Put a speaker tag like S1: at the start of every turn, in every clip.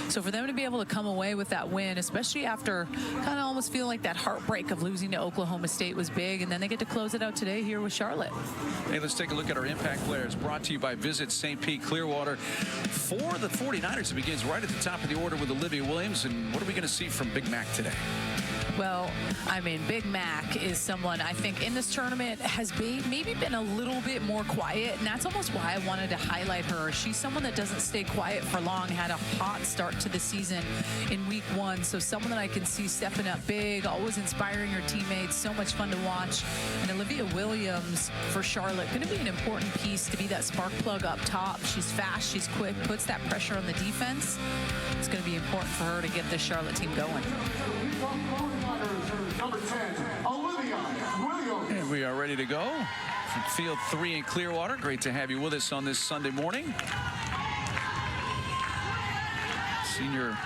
S1: So for them to be able to come away with that win, especially after kind of almost feeling like that heartbreak of losing to Oklahoma State was big, and then they get to close it out today here with Charlotte.
S2: Hey, let's take a look at our impact players, brought to you by Visit St. Pete Clearwater. For the 49ers, it begins right at the top of the order with Olivia Williams. And what are we going to see from Big Mac today?
S1: Well, I mean, Big Mac is someone I think in this tournament has maybe been a little bit more quiet, and that's almost why I wanted to highlight her. She's someone that doesn't stay quiet for long, had a hot start to the season in week 1, so someone that I can see stepping up big, always inspiring her teammates, so much fun to watch. And Olivia Williams for Charlotte, going to be an important piece to be that spark plug up top. She's fast, she's quick, puts that pressure on the defense. It's going to be important for her to get this Charlotte team going.
S3: Number 10, Olivia Williams.
S2: And we are ready to go from Field 3 in Clearwater. Great to have you with us on this Sunday morning. Senior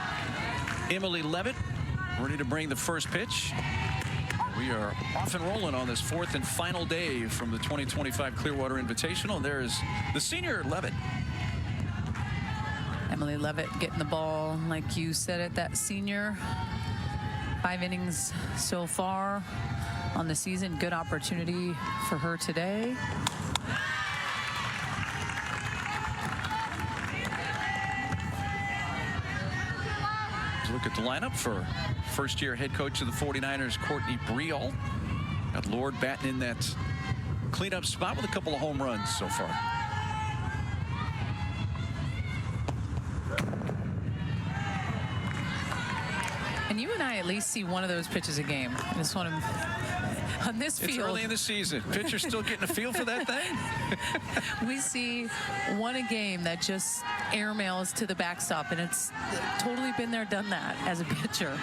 S2: Emily Levitt ready to bring the first pitch. We are off and rolling on this 4th and final day from the 2025 Clearwater Invitational. There's the senior Levitt.
S1: Emily Levitt getting the ball, like you said it, that senior. 5 innings so far on the season. Good opportunity for her today.
S2: Let's look at the lineup for first-year head coach of the 49ers, Courtney Breault. Got Lord batting in that cleanup spot with a couple of home runs so far.
S1: And you and I at least see one of those pitches a game. I just want to, on this field.
S2: It's early in the season. Pitcher's still getting a feel for that thing.
S1: We see one a game that just airmails to the backstop, and it's totally been there, done that as a pitcher.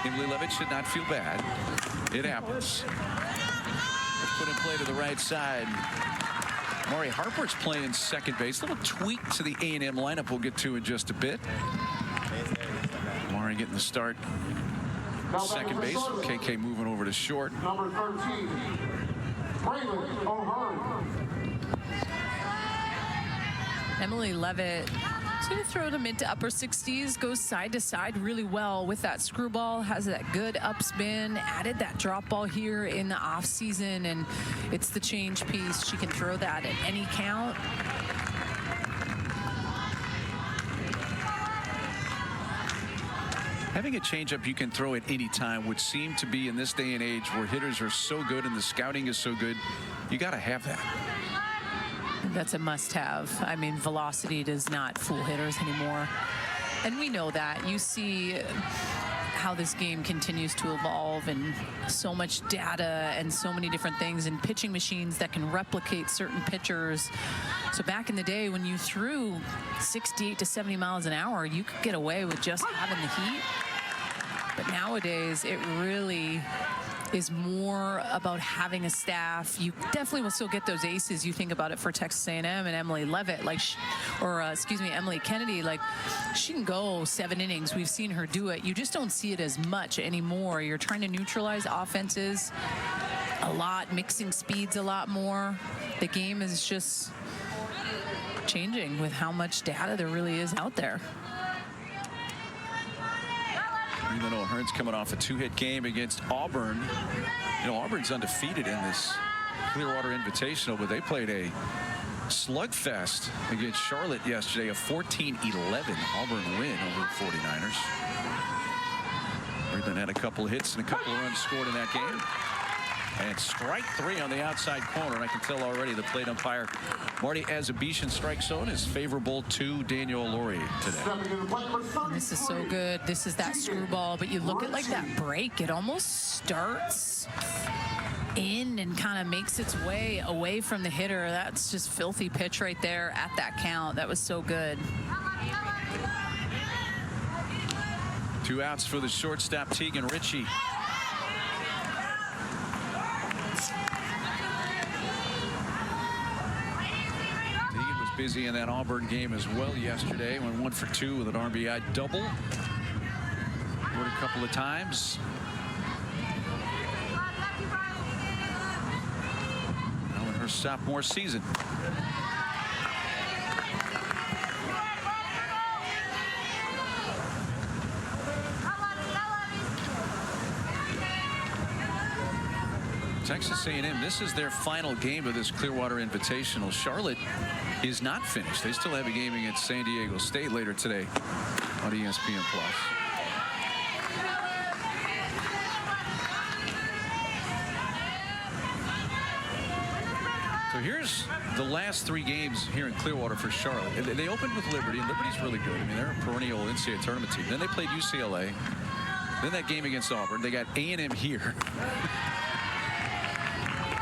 S2: Emily Levitt should not feel bad. It happens. Put in play to the right side. Mari Harper's playing second base. A little tweak to the A&M lineup we'll get to in just a bit. Mari getting the start. Second base. KK moving over to short.
S3: Number 13, Breault O'Hearn.
S1: Emily Levitt is going to throw to mid to upper 60s, goes side to side really well with that screwball, has that good upspin, added that drop ball here in the off season, and it's the change piece. She can throw that at any count.
S2: Having a changeup you can throw at any time would seem to be, in this day and age where hitters are so good and the scouting is so good, you got to have that.
S1: That's a must-have. I mean, velocity does not fool hitters anymore. And we know that. You see how this game continues to evolve, and so much data and so many different things, and pitching machines that can replicate certain pitchers. So back in the day when you threw 68 to 70 miles an hour, you could get away with just having the heat. But nowadays, it really is more about having a staff. You definitely will still get those aces. You think about it for Texas A&M and Emily Levitt, like, Emily Kennedy, like, she can go 7 innings. We've seen her do it. You just don't see it as much anymore. You're trying to neutralize offenses a lot, mixing speeds a lot more. The game is just changing with how much data there really is out there.
S2: Even though Hearn's coming off a 2-hit game against Auburn. You know, Auburn's undefeated in this Clearwater Invitational, but they played a slugfest against Charlotte yesterday, a 14-11 Auburn win over the 49ers. Breault had a couple of hits and a couple of runs scored in that game. And strike 3 on the outside corner. And I can tell already the plate umpire, Marty Azabishan, strike zone is favorable to Daniel Laurie today.
S1: This is so good. This is that screwball, but you look at like that break, it almost starts in and kind of makes its way away from the hitter. That's just filthy pitch right there at that count. That was so good.
S2: 2 outs for the shortstop, Tegan Ritchie. Busy in that Auburn game as well yesterday. Went 1 for 2 with an RBI double. Scored a couple of times. Now in her sophomore season. Texas A&M, this is their final game of this Clearwater Invitational. Charlotte is not finished. They still have a game against San Diego State later today on ESPN+. So here's the last 3 games here in Clearwater for Charlotte. They opened with Liberty, and Liberty's really good. I mean, they're a perennial NCAA tournament team. Then they played UCLA. Then that game against Auburn. They got A&M here.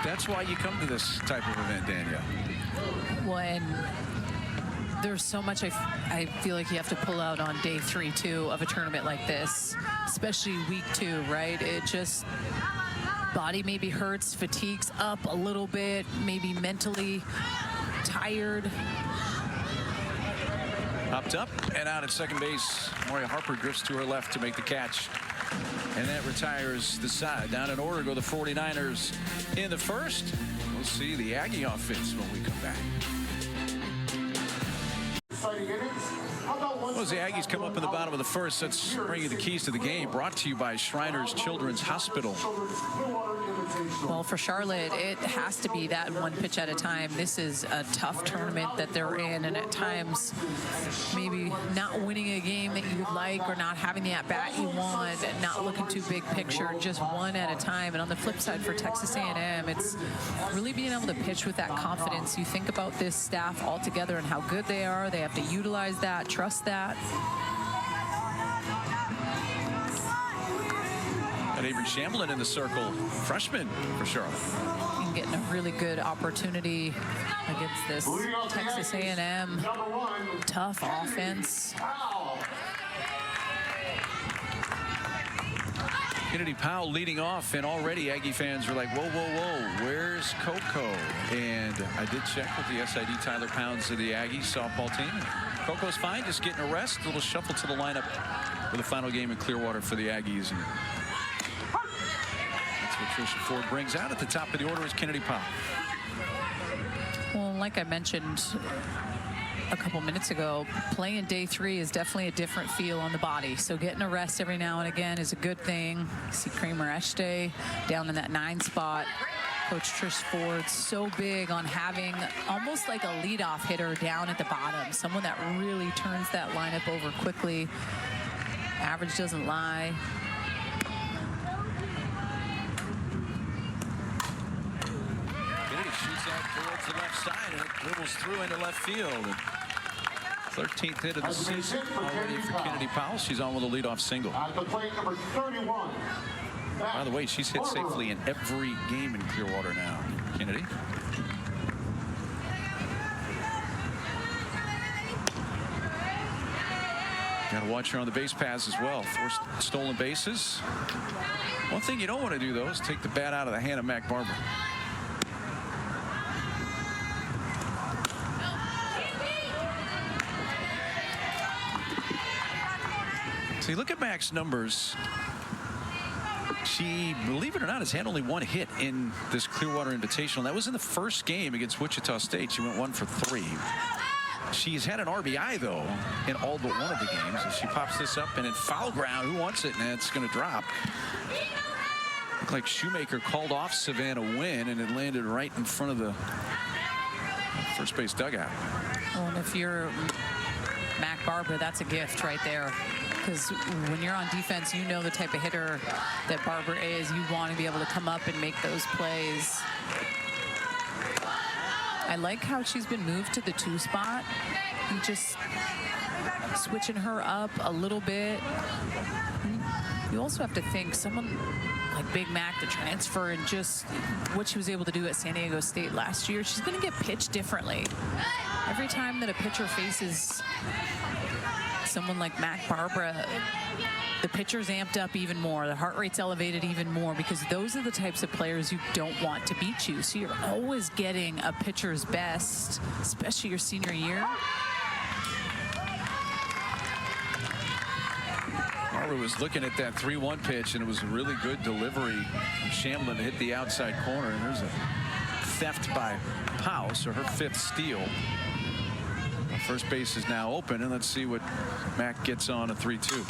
S2: That's why you come to this type of event, Danielle.
S1: When there's so much I feel like you have to pull out on day 3 too of a tournament like this, especially week 2, right? It just, body maybe hurts, fatigues up a little bit, maybe mentally tired.
S2: Popped up and out at second base. Maria Harper drifts to her left to make the catch. And that retires the side. Down in order go the 49ers in the first. We'll see the Aggie offense when we come back. Well, as the Aggies come up in the bottom of the first, let's bring you the keys to the game. Brought to you by Shriners Children's Hospital.
S1: Well, for Charlotte, it has to be that one pitch at a time. This is a tough tournament that they're in, and at times maybe not winning a game that you would like, or not having the at-bat you want, and not looking too big picture, just one at a time. And on the flip side for Texas A&M, it's really being able to pitch with that confidence. You think about this staff all together and how good they are. They have to utilize that, trust that.
S2: And Avery Shamblin in the circle, freshman for Charlotte.
S1: And getting a really good opportunity against this Texas A&M tough offense.
S2: Kennedy Powell leading off, and already Aggie fans are like, whoa, whoa, whoa, where's Coco? And I did check with the SID Tyler Pounds of the Aggie softball team. Coco's fine, just getting a rest. A little shuffle to the lineup for the final game in Clearwater for the Aggies. And that's what Tricia Ford brings out. At the top of the order is Kennedy Powell.
S1: Well, like I mentioned a couple minutes ago, playing day 3 is definitely a different feel on the body. So getting a rest every now and again is a good thing. You see Kramer Eshte down in that 9 spot. Coach Tricia Ford so big on having almost like a leadoff hitter down at the bottom, someone that really turns that lineup over quickly. Average doesn't lie.
S2: Kennedy shoots out towards the left side, and it dribbles through into left field. 13th hit of the season already for Kennedy Powell. She's on with a leadoff single.
S3: At the plate, number 31.
S2: By the way, she's hit safely in every game in Clearwater now, Kennedy. Got to watch her on the base paths as well. 4 stolen bases. One thing you don't want to do, though, is take the bat out of the hand of Mac Barber. So you look at Mac's numbers. She, believe it or not, has had only 1 hit in this Clearwater Invitational. That was in the first game against Wichita State. She went 1 for 3. She's had an RBI, though, in all but one of the games. And she pops this up, and in foul ground, who wants it? And it's going to drop. Looked like Shoemaker called off Savannah Wynn, and it landed right in front of the first base dugout.
S1: Well, and if you're Mac Barber, that's a gift right there. Because when you're on defense, you know the type of hitter that Barber is. You want to be able to come up and make those plays. I like how she's been moved to the 2 spot. And just switching her up a little bit. You also have to think someone like Big Mac, the transfer, and just what she was able to do at San Diego State last year, she's going to get pitched differently. Every time that a pitcher faces someone like Mac Barbara, the pitcher's amped up even more, the heart rate's elevated even more, because those are the types of players you don't want to beat you. So you're always getting a pitcher's best, especially your senior year.
S2: Barbara was looking at that 3-1 pitch, and it was a really good delivery from Shamblin to hit the outside corner, and there's a theft by Powell, so her 5th steal. First base is now open, and let's see what Mac gets on a 3-2.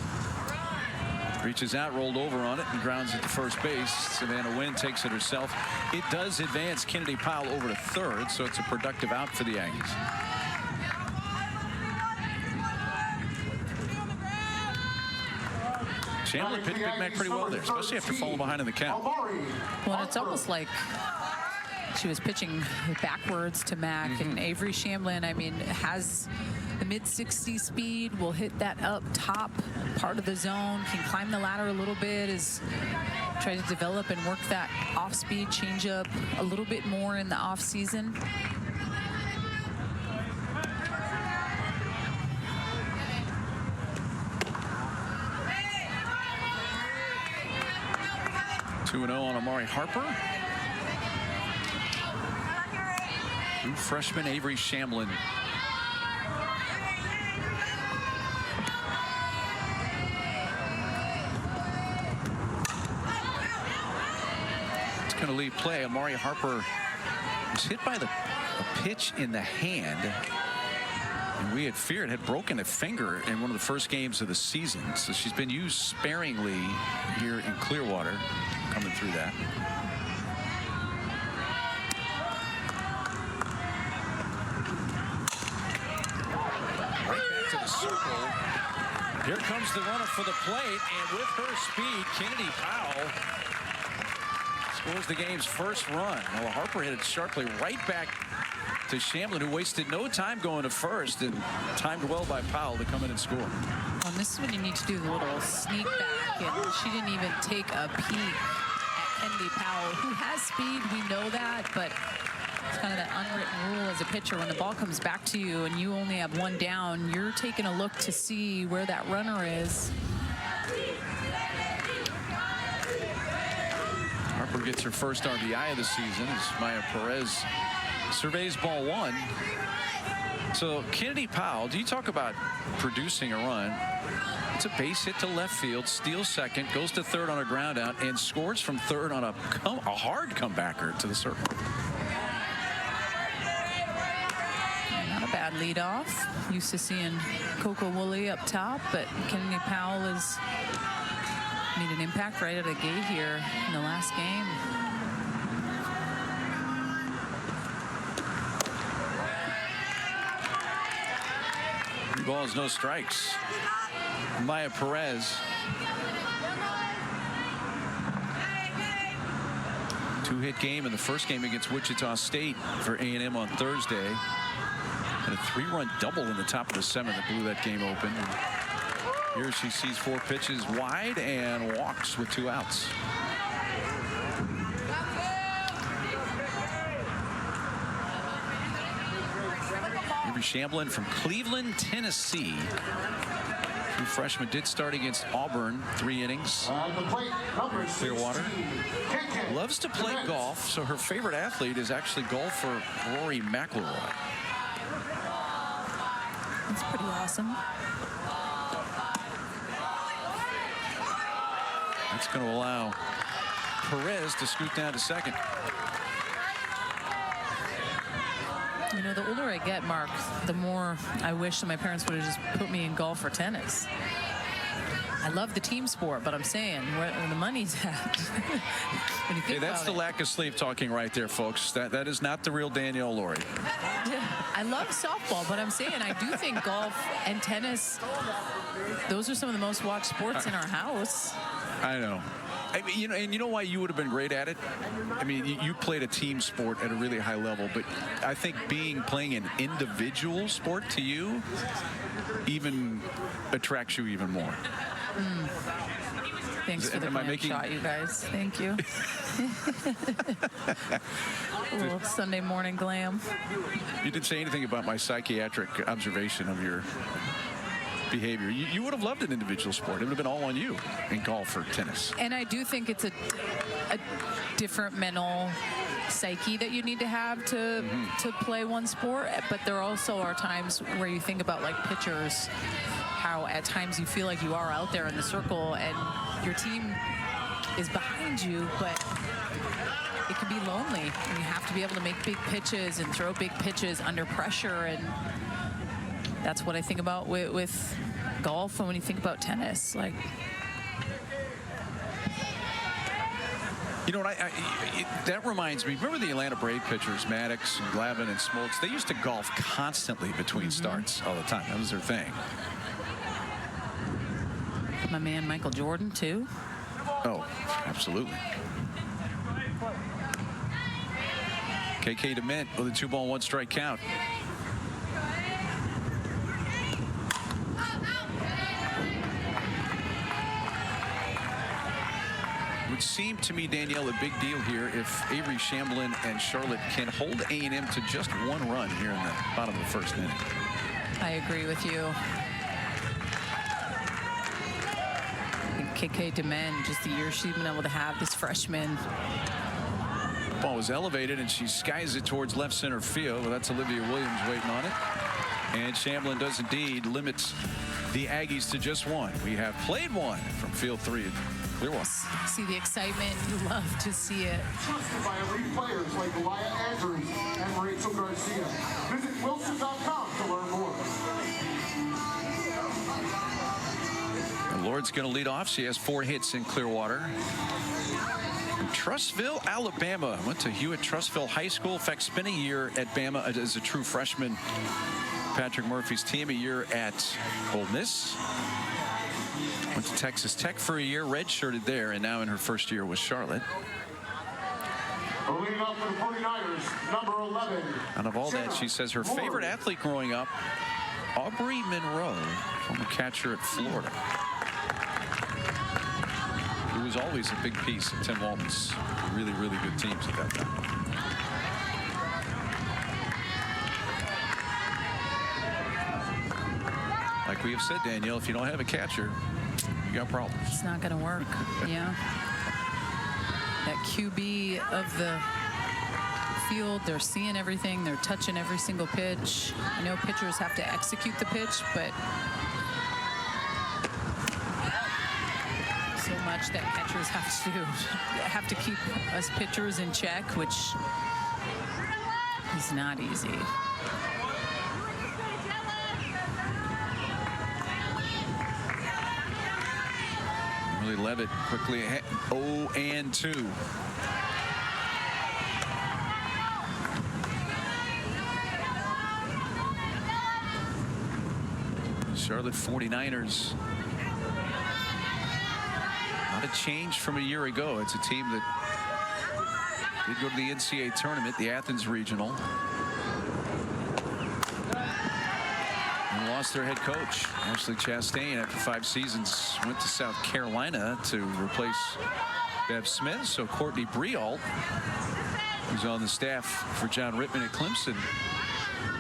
S2: Reaches out, rolled over on it, and grounds it to first base. Savannah Wynn takes it herself. It does advance Kennedy Powell over to third, so it's a productive out for the Aggies. Chamblin picked Big Mac pretty well there, especially after falling behind in the count.
S1: Well, it's almost like she was pitching backwards to Mac, and Avery Chamblin, I mean, has the mid-60 speed, will hit that up top part of the zone, can climb the ladder a little bit, is trying to develop and work that off-speed changeup a little bit more in the off-season.
S2: Two 2-0 on Amari Harper. New freshman Avery Chamblin. It's going to lead play. Amari Harper was hit by a pitch in the hand. And we had feared had broken a finger in one of the first games of the season. So she's been used sparingly here in Clearwater, coming through that. Right back to the circle. Here comes the runner for the plate, and with her speed, Kennedy Powell scores the game's first run. Well, Harper hit it sharply right back to Chamblin, who wasted no time going to first, and timed well by Powell to come in and score.
S1: Well, this is when you need to do the little sneak back, and she didn't even take a peek at Kennedy Powell, who has speed. We know that, but it's kind of that unwritten rule as a pitcher. When the ball comes back to you and you only have one down, you're taking a look to see where that runner is.
S2: Harper gets her first RBI of the season as Maya Perez surveys ball one. So Kennedy Powell, do you talk about producing a run? It's a base hit to left field, steals second, goes to third on a ground out, and scores from third on a hard comebacker to the circle.
S1: Not a bad leadoff. Used to seeing Coco Woolley up top, but Kennedy Powell has made an impact right out of the gate here in the last game.
S2: Three balls, no strikes. Maya Perez. Two-hit game in the first game against Wichita State for A&M on Thursday. And a three-run double in the top of the seventh that blew that game open. Here she sees four pitches wide and walks with two outs. Avery Chamblin from Cleveland, Tennessee. True freshman, did start against Auburn, 3 innings. Clearwater. Loves to play golf, so her favorite athlete is actually golfer Rory McIlroy.
S1: That's pretty awesome.
S2: That's going to allow Perez to scoot down to second.
S1: You know, the older I get, Mark, the more I wish that my parents would have just put me in golf or tennis. I love the team sport, but I'm saying where the money's at. When you think
S2: That's
S1: about
S2: the lack of sleep talking right there, folks. That is not the real Danielle Laurie.
S1: Yeah, I love softball, but I'm saying I do think golf and tennis, those are some of the most watched sports in our house.
S2: I know. I mean, and you know why you would have been great at it? I mean, you played a team sport at a really high level, but I think playing an individual sport to you even attracts you even more.
S1: Thanks for the glam shot, you guys. Thank you. A little Sunday morning glam.
S2: You didn't say anything about my psychiatric observation of your behavior. You would have loved an individual sport. It would have been all on you in golf or tennis.
S1: And I do think it's a different mental psyche that you need to have to play one sport. But there also are times where you think about, like, pitchers, how at times you feel like you are out there in the circle and your team is behind you, but it can be lonely. And you have to be able to make big pitches and throw big pitches under pressure, and that's what I think about with golf and when you think about tennis. Like,
S2: You know what, that reminds me, remember the Atlanta Brave pitchers, Maddox and Glavine and Smoltz? They used to golf constantly between starts all the time. That was their thing.
S1: My man Michael Jordan, too.
S2: Oh, absolutely. KK DeMint with a 2-ball, 1-strike count. Would seem to me, Danielle, a big deal here if Avery Shamblin and Charlotte can hold A&M to just 1 run here in the bottom of the first inning.
S1: I agree with you. KK DeMint, just the year she's been able to have this freshman.
S2: Ball was elevated and she skies it towards left center field. Well, that's Olivia Williams waiting on it. And Shamblin does indeed limit the Aggies to just 1. We have played 1 from field 3 at Clearwater.
S1: See the excitement. You love to see it.
S3: Trusted by elite players like Aggies and Rachel Garcia. Visit Wilson.com to learn more.
S2: Lord's going to lead off. She has 4 hits in Clearwater. From Trussville, Alabama. Went to Hewitt-Trussville High School. In fact, spent a year at Bama as a true freshman. Patrick Murphy's team, a year at Ole Miss. Went to Texas Tech for a year, redshirted there, and now in her first year with Charlotte.
S3: Leading up for the 49ers, number 11.
S2: Out of all that, she says her favorite athlete growing up, Aubrey Monroe, former catcher at Florida. Who was always a big piece of Tim Walton's really, really good teams at that time. Like we have said, Danielle, if you don't have a catcher, you got problems.
S1: It's not going to work. Yeah. That QB of the field, they're seeing everything. They're touching every single pitch. I know pitchers have to execute the pitch, but so much that catchers have to keep us pitchers in check, which is not easy.
S2: Really Levitt quickly ahead. 0-2. Charlotte 49ers. Not a change from a year ago. It's a team that did go to the NCAA tournament, the Athens Regional. And lost their head coach, Ashley Chastain, after 5 seasons. Went to South Carolina to replace Bev Smith. So Courtney Breault, who's on the staff for John Rittman at Clemson,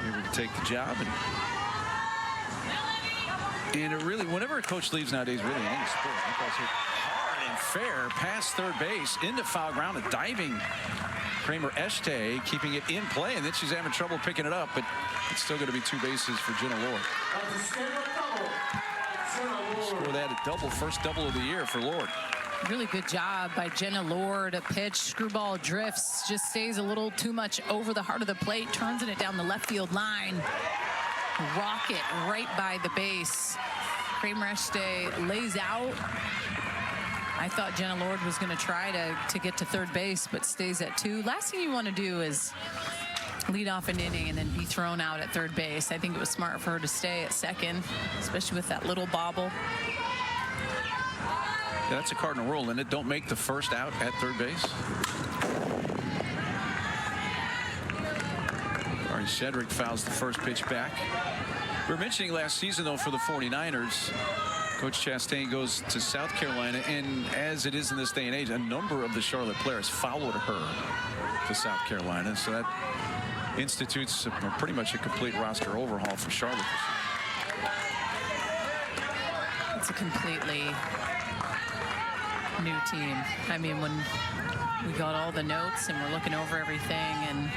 S2: able to take the job. And it really, whenever a coach leaves nowadays, really in any sport, because hit hard and fair past third base into foul ground, a diving Kramer Este keeping it in play, and then she's having trouble picking it up, but it's still going to be 2 bases for Jenna Lord. Score that a double, first double of the year for Lord.
S1: Really good job by Jenna Lord. A pitch, screwball drifts, just stays a little too much over the heart of the plate, turns it down the left field line. Rocket right by the base. Kramer Este lays out. I thought Jenna Lord was going to try to get to third base, but stays at 2. Last thing you want to do is lead off an inning and then be thrown out at third base. I think it was smart for her to stay at second, especially with that little bobble.
S2: Yeah, that's a Cardinal rule, and it don't make the first out at third base. Shedrick fouls the first pitch back. We were mentioning last season, though, for the 49ers, Coach Chastain goes to South Carolina, and as it is in this day and age, a number of the Charlotte players followed her to South Carolina, so that institutes pretty much a complete roster overhaul for Charlotte.
S1: It's a completely new team. I mean, when we got all the notes and we're looking over everything and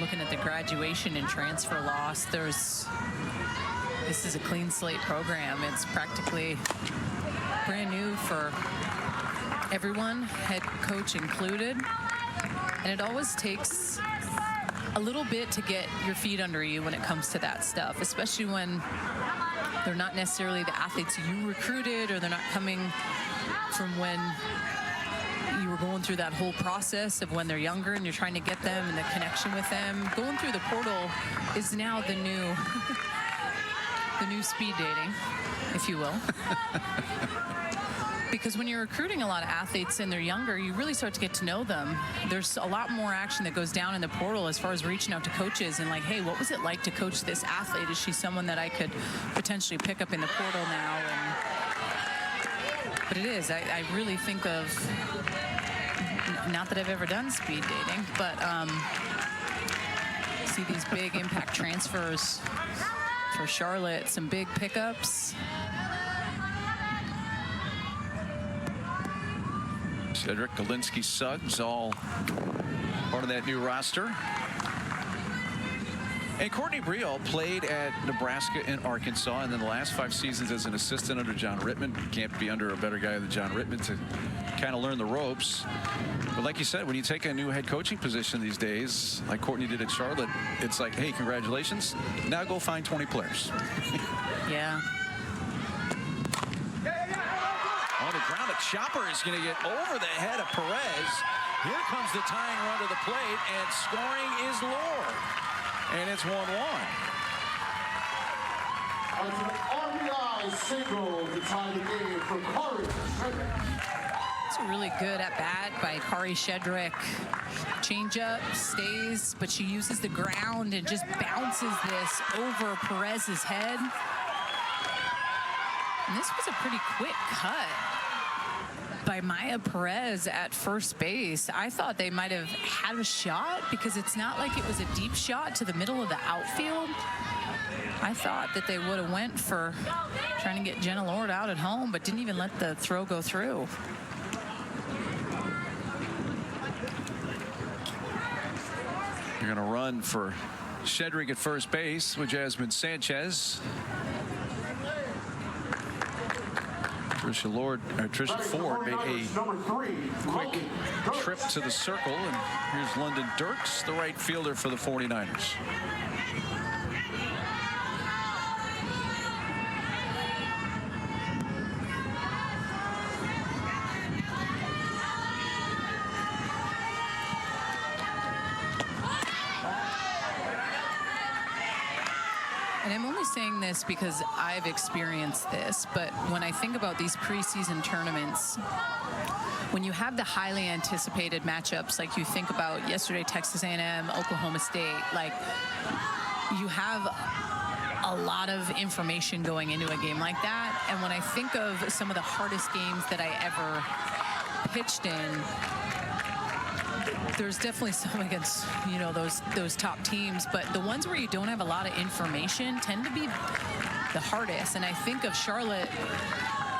S1: looking at the graduation and transfer loss, this is a clean slate program. It's practically brand new for everyone, head coach included. And it always takes a little bit to get your feet under you when it comes to that stuff, especially when they're not necessarily the athletes you recruited, or they're not coming from when you were going through that whole process of when they're younger and you're trying to get them and the connection with them. Going through the portal is now the new the new speed dating, if you will. Because when you're recruiting a lot of athletes and they're younger, you really start to get to know them. There's a lot more action that goes down in the portal as far as reaching out to coaches and like, hey, what was it like to coach this athlete? Is she someone that I could potentially pick up in the portal now? But it is. I really think of, not that I've ever done speed dating, but see these big impact transfers for Charlotte, some big pickups.
S2: Cedric, Galinsky, Suggs, all part of that new roster. And Courtney Breault played at Nebraska and Arkansas, and then the last 5 seasons as an assistant under John Rittman. Can't be under a better guy than John Rittman to kind of learn the ropes. But like you said, when you take a new head coaching position these days, like Courtney did at Charlotte, it's like, hey, congratulations. Now go find 20 players.
S1: Yeah.
S2: On the ground, a chopper is going to get over the head of Perez. Here comes the tying run to the plate, and scoring is Lord. And it's 1-1.
S3: That's an RBI single to tie the game for Kari Shedrick.
S1: It's a really good at bat by Kari Shedrick. Changeup stays, but she uses the ground and just bounces this over Perez's head. And this was a pretty quick cut by Maya Perez at first base. I thought they might have had a shot because it's not like it was a deep shot to the middle of the outfield. I thought that they would have went for trying to get Jenna Lord out at home, but didn't even let the throw go through.
S2: You're going to run for Shedrick at first base with Jasmine Sanchez. Tricia Ford made a quick trip to the circle, and here's London Dirks, the right fielder for the 49ers.
S1: And I'm only saying this because I've experienced this, but when I think about these preseason tournaments, when you have the highly anticipated matchups, like you think about yesterday, Texas A&M, Oklahoma State, like you have a lot of information going into a game like that. And when I think of some of the hardest games that I ever pitched in, there's definitely some against, you know, those top teams, but the ones where you don't have a lot of information tend to be the hardest. And I think of Charlotte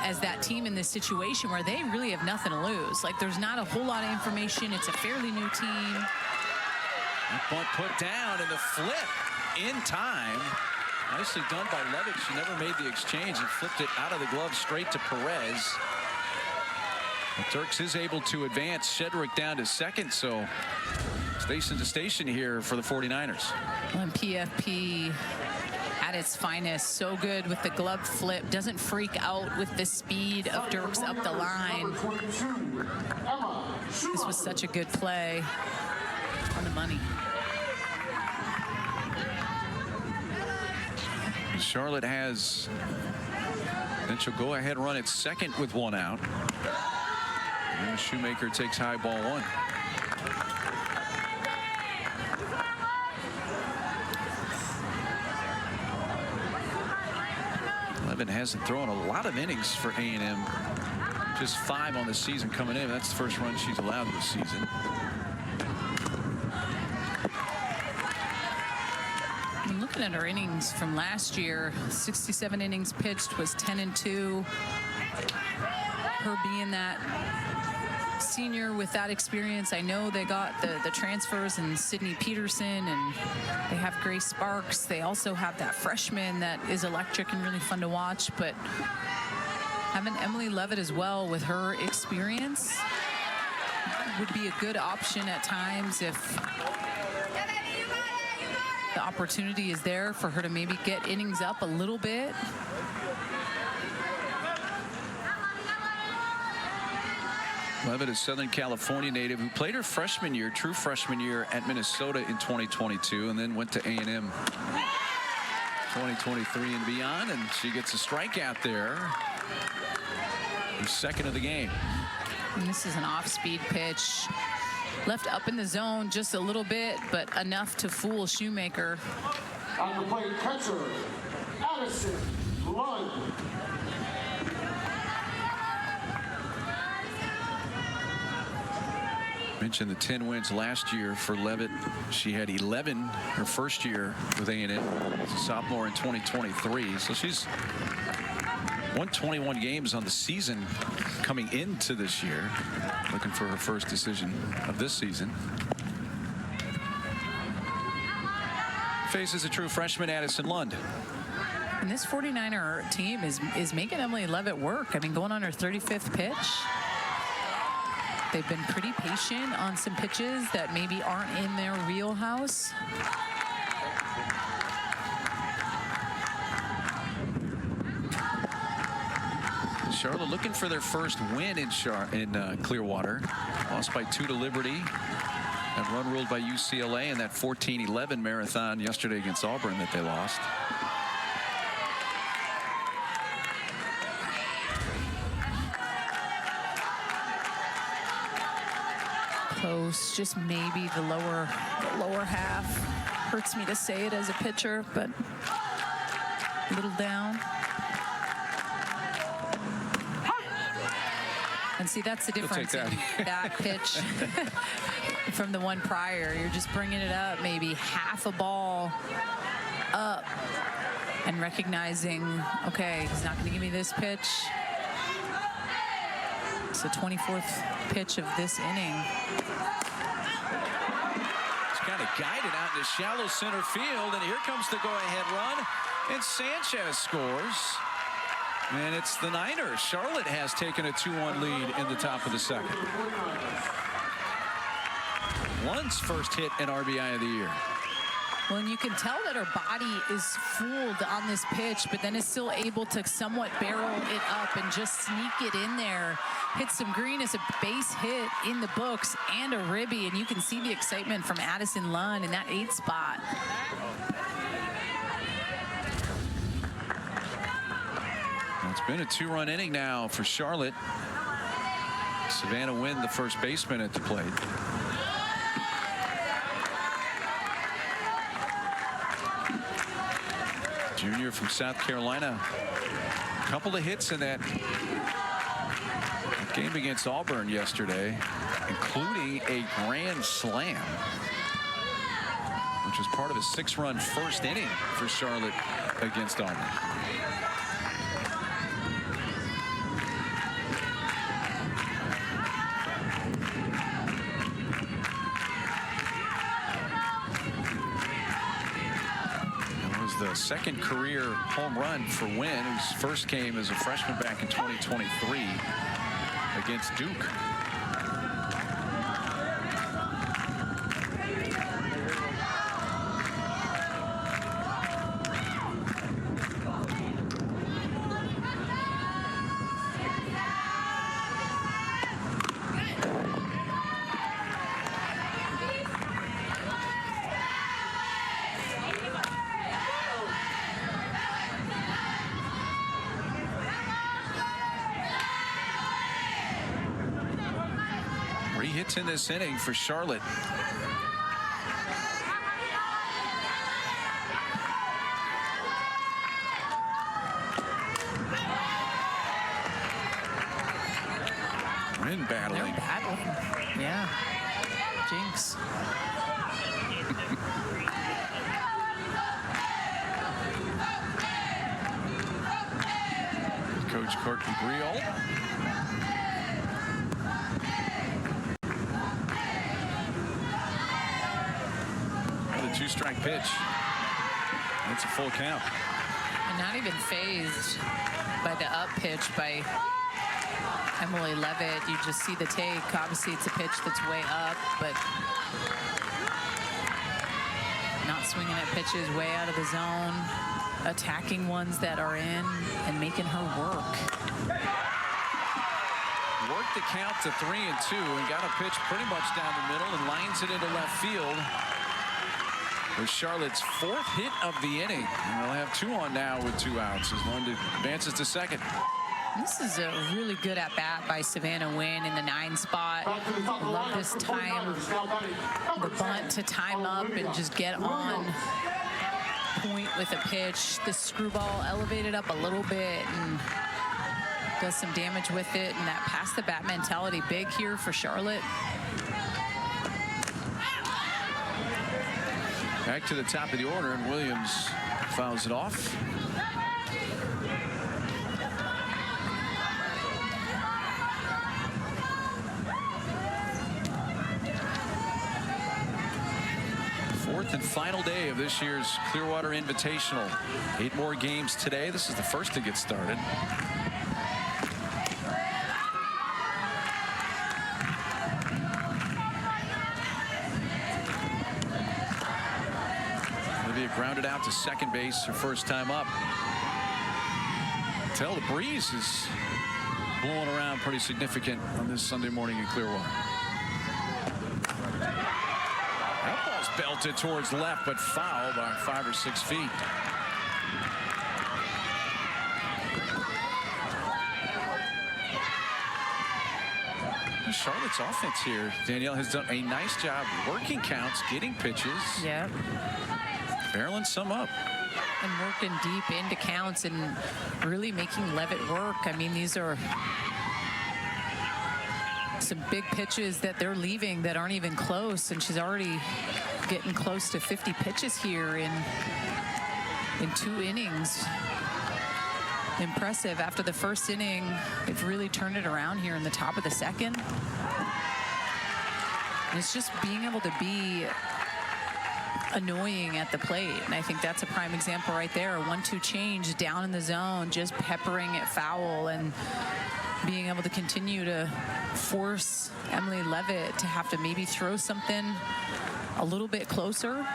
S1: as that team in this situation where they really have nothing to lose. Like, there's not a whole lot of information. It's a fairly new team.
S2: That bunt put down, and the flip in time. Nicely done by Levitt. She never made the exchange and flipped it out of the glove straight to Perez. Turks is able to advance Shedrick down to second, so station to station here for the 49ers.
S1: And PFP at its finest, so good with the glove flip, doesn't freak out with the speed of Dirks up the line. This was such a good play on the money.
S2: Charlotte has potential go-ahead run at second with 1 out. And Shoemaker takes high ball 1. Levin hasn't thrown a lot of innings for A&M. Just 5 on the season coming in. That's the first run she's allowed this season.
S1: I'm looking at her innings from last year. 67 innings pitched, was 10-2. Her being that senior with that experience, I know they got the transfers and Sydney Peterson, and they have Grace Sparks. They also have that freshman that is electric and really fun to watch, but having Emily Levitt as well with her experience would be a good option at times if the opportunity is there for her to maybe get innings up a little bit.
S2: Levitt, a Southern California native who played her freshman year, true freshman year at Minnesota in 2022, and then went to A&M 2023 and beyond, and she gets a strikeout there. Her second of the game.
S1: And this is an off-speed pitch. Left up in the zone just a little bit, but enough to fool Shoemaker.
S3: On the plate, catcher, Addison Lund.
S2: Mentioned the 10 wins last year for Levitt. She had 11 her first year with A&M as a sophomore in 2023. So she's won 21 games on the season coming into this year. Looking for her first decision of this season. Faces a true freshman, Addison Lund.
S1: And this 49er team is making Emily Levitt work. I mean, going on her 35th pitch. They've been pretty patient on some pitches that maybe aren't in their wheelhouse.
S2: Charlotte looking for their first win in Clearwater. Lost by 2 to Liberty. And run ruled by UCLA in that 14-11 marathon yesterday against Auburn that they lost.
S1: Close, just maybe the lower half. Hurts me to say it as a pitcher, but a little down. And see, that's the difference in that pitch from the one prior. You're just bringing it up maybe half a ball up and recognizing, okay, he's not going to give me this pitch. It's the 24th pitch of this inning.
S2: It's kind of guided out into shallow center field, and here comes the go-ahead run, and Sanchez scores. And it's the Niners. Charlotte has taken a 2-1 lead in the top of the second. Lund's first hit and RBI of the year.
S1: Well, and you can tell that her body is fooled on this pitch, but then is still able to somewhat barrel it up and just sneak it in there. Hit some green as a base hit in the books and a ribby, and you can see the excitement from Addison Lund in that 8th spot.
S2: It's been a 2-run inning now for Charlotte. Savannah Wynn, the first baseman at the plate. Junior from South Carolina. A couple of hits in that game against Auburn yesterday, including a grand slam, which was part of a 6-run first inning for Charlotte against Auburn. The second career home run for Wynn, whose first came as a freshman back in 2023 against Duke. In this inning for Charlotte. Wynn battling.
S1: They're battling. Yeah. Jinx.
S2: Coach Courtney Breault. Two-strike pitch. That's a full count.
S1: And not even phased by the up pitch by Emily Levitt. You just see the take. Obviously, it's a pitch that's way up, but not swinging at pitches way out of the zone, attacking ones that are in and making her work.
S2: Work the count to 3-2 and got a pitch pretty much down the middle and lines it into left field. For Charlotte's 4th hit of the inning. And they'll have 2 on now with 2 outs as Lund advances to second.
S1: This is a really good at-bat by Savannah Wynn in the 9 spot. I love this time, the bunt to time up and just get on point with a pitch. The screwball elevated up a little bit and does some damage with it. And that pass the bat mentality big here for Charlotte.
S2: Back to the top of the order, and Williams fouls it off. Fourth and final day of this year's Clearwater Invitational. 8 more games today. This is the first to get started. Grounded out to second base her first time up. Tell the breeze is blowing around pretty significant on this Sunday morning in Clearwater. That ball's belted towards left, but foul by 5 or 6 feet. Charlotte's offense here, Danielle, has done a nice job working counts, getting pitches.
S1: Yeah.
S2: Barreling some up.
S1: And working deep into counts and really making Levitt work. I mean, these are some big pitches that they're leaving that aren't even close. And she's already getting close to 50 pitches here in 2 innings. Impressive. After the first inning, they've really turned it around here in the top of the second. And it's just being able to be annoying at the plate, and I think that's a prime example right there. A 1-2 change down in the zone, just peppering it foul and being able to continue to force Emily Levitt to have to maybe throw something a little bit closer.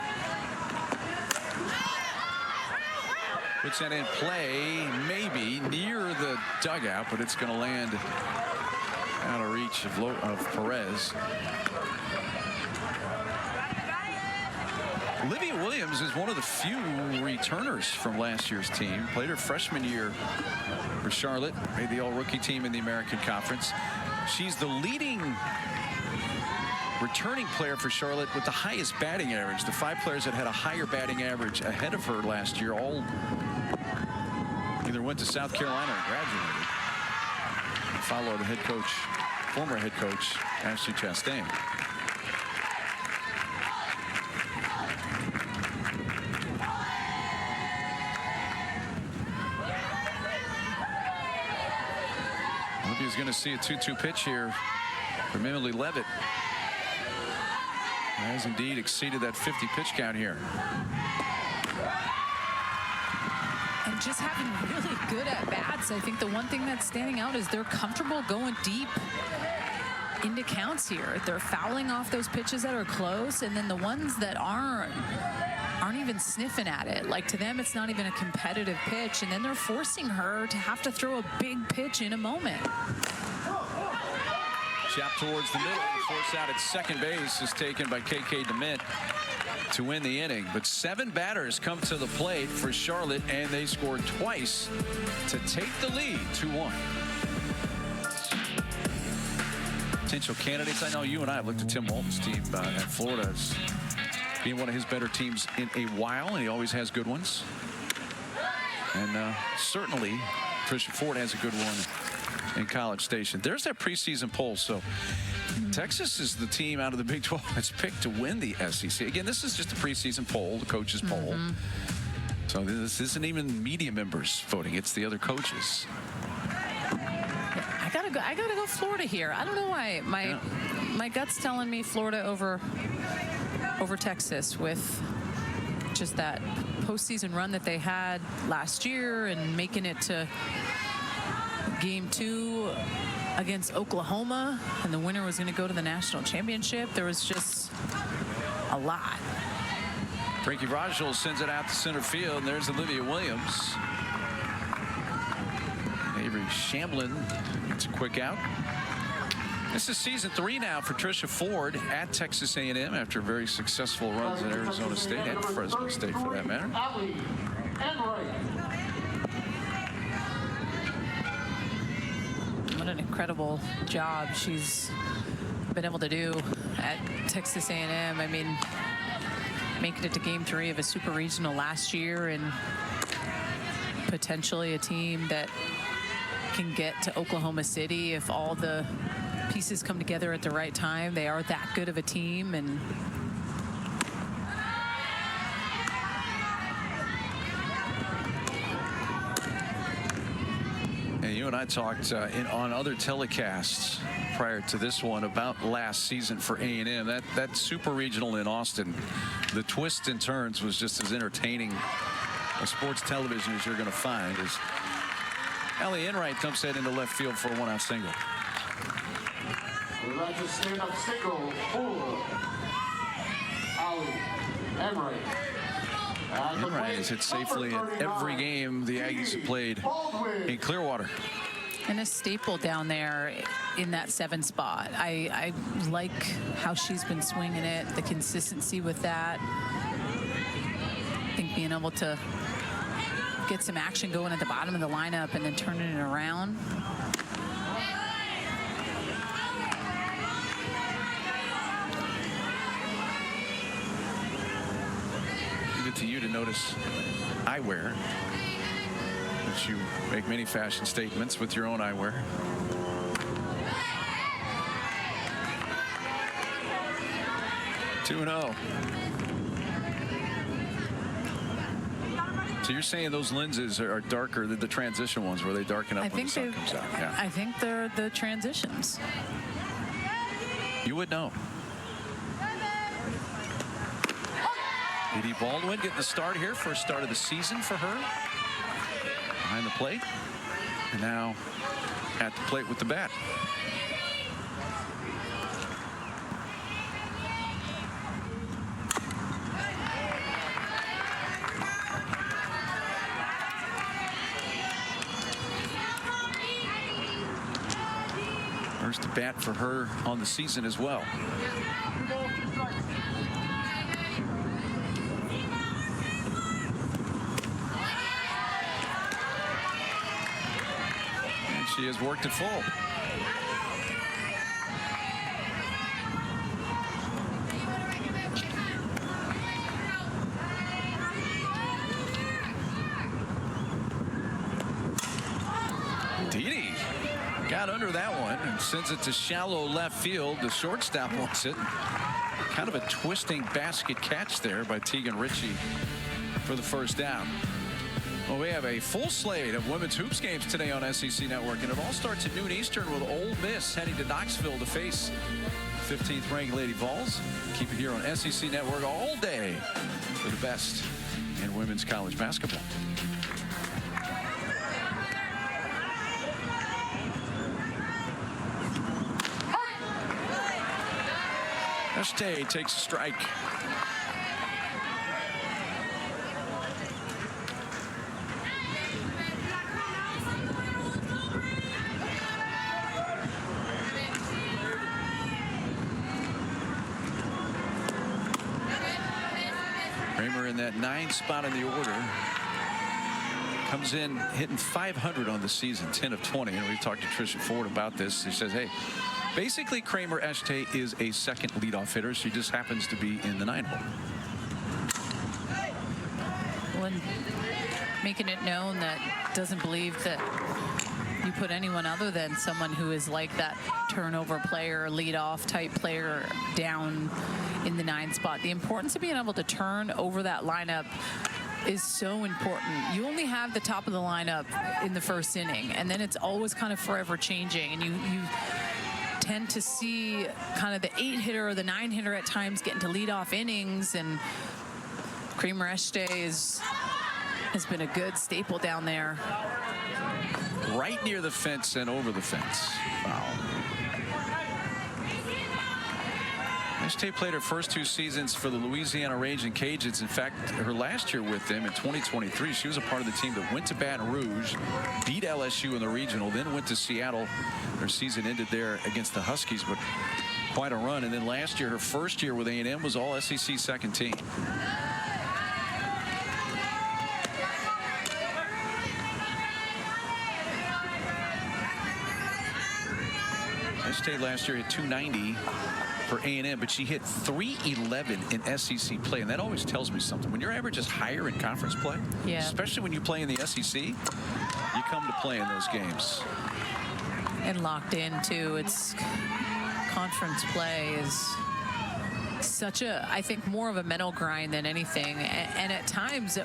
S2: Puts that in play, maybe near the dugout, but it's going to land out of reach of Perez. Olivia Williams is one of the few returners from last year's team. Played her freshman year for Charlotte, made the all-rookie team in the American Conference. She's the leading returning player for Charlotte with the highest batting average. The 5 players that had a higher batting average ahead of her last year all either went to South Carolina or graduated. Follow the head coach, former head coach, Ashley Chastain. Olivia's going to see a 2-2 pitch here from Emily Levitt. Has indeed exceeded that 50 pitch count here.
S1: And just having really good at bats. I think the one thing that's standing out is they're comfortable going deep into counts here. They're fouling off those pitches that are close, and then the ones that aren't even sniffing at it. Like, to them, it's not even a competitive pitch, and then they're forcing her to have to throw a big pitch in a moment.
S2: Chop towards the middle. Force out at second base is taken by KK DeMint to win the inning. But 7 batters come to the plate for Charlotte, and they scored twice to take the lead, 2-1. Potential candidates. I know you and I have looked at Tim Walton's team at Florida as being one of his better teams in a while, and he always has good ones. And certainly Tricia Ford has a good one in College Station. There's that preseason poll. So Texas is the team out of the Big 12 that's picked to win the SEC. Again, this is just a preseason poll, the coaches poll. So this isn't even media members voting. It's the other coaches.
S1: I gotta go Florida here. I don't know why. My gut's telling me Florida over Texas with just that postseason run that they had last year and making it to Game 2 against Oklahoma, and the winner was going to go to the national championship. There was just a lot.
S2: Frankie Rajol sends it out to center field, and there's Olivia Williams. Avery Shamblin gets a quick out. This is season 3 now for Tricia Ford at Texas A&M after very successful runs at Arizona State and Fresno State for that matter.
S1: What an incredible job she's been able to do at Texas A&M. I mean, making it to game 3 of a super regional last year and potentially a team that can get to Oklahoma City if all the pieces come together at the right time. They are that good of a team. And
S2: you and I talked on other telecasts prior to this one about last season for A&M. That super regional in Austin, the twists and turns was just as entertaining a sports television as you're going to find, as Allie Enright dumps that into left field for a 1-out single.
S3: That's a stand-up single for Allie Enright.
S2: Enright has hit safely in every game the Aggies have played in Clearwater.
S1: And a staple down there in that 7 spot. I like how she's been swinging it, the consistency with that. I think being able to get some action going at the bottom of the lineup and then turning it around.
S2: Leave it to you to notice eyewear. But you make many fashion statements with your own eyewear. Two and 0. So you're saying those lenses are darker than the transition ones, where they darken up when the sun comes out? Yeah.
S1: I think they're the transitions.
S2: You would know. Edie Baldwin getting the start here, first start of the season for her. Behind the plate, and now at the plate with the bat. First to bat for her on the season as well. She has worked it full. Didi got under that one and sends it to shallow left field. The shortstop wants it. Kind of a twisting basket catch there by Tegan Ritchie for the first down. Well, we have a full slate of women's hoops games today on SEC Network, and it all starts at noon Eastern with Ole Miss heading to Knoxville to face 15th ranked Lady Vols. Keep it here on SEC Network all day for the best in women's college basketball. Estee takes a strike. Kramer in that 9 spot in the order. Comes in hitting .500 on the season, 10 of 20. And we've talked to Tricia Ford about this. She says, hey, basically Kramer Estee is a second leadoff hitter. She just happens to be in the 9 hole.
S1: When making it known that doesn't believe that you put anyone other than someone who is like that turnover player, leadoff type player down in the 9 spot. The importance of being able to turn over that lineup is so important. You only have the top of the lineup in the first inning, and then it's always kind of forever changing, and you tend to see kind of the 8 hitter or the 9 hitter at times getting to lead off innings, and Kramer Estee has been a good staple down there.
S2: Right near the fence and over the fence. Foul. Tate played her first 2 seasons for the Louisiana Raging Cajuns. In fact, her last year with them in 2023, she was a part of the team that went to Baton Rouge, beat LSU in the regional, then went to Seattle. Her season ended there against the Huskies, but quite a run. And then last year, her first year with A&M, was all SEC second team. State last year hit 290 for A&M, but she hit 311 in SEC play, and that always tells me something. When your average is higher in conference play, especially when you play in the SEC, you come to play in those games.
S1: And locked in too. It's conference play is such a, I think, more of a mental grind than anything. And at times,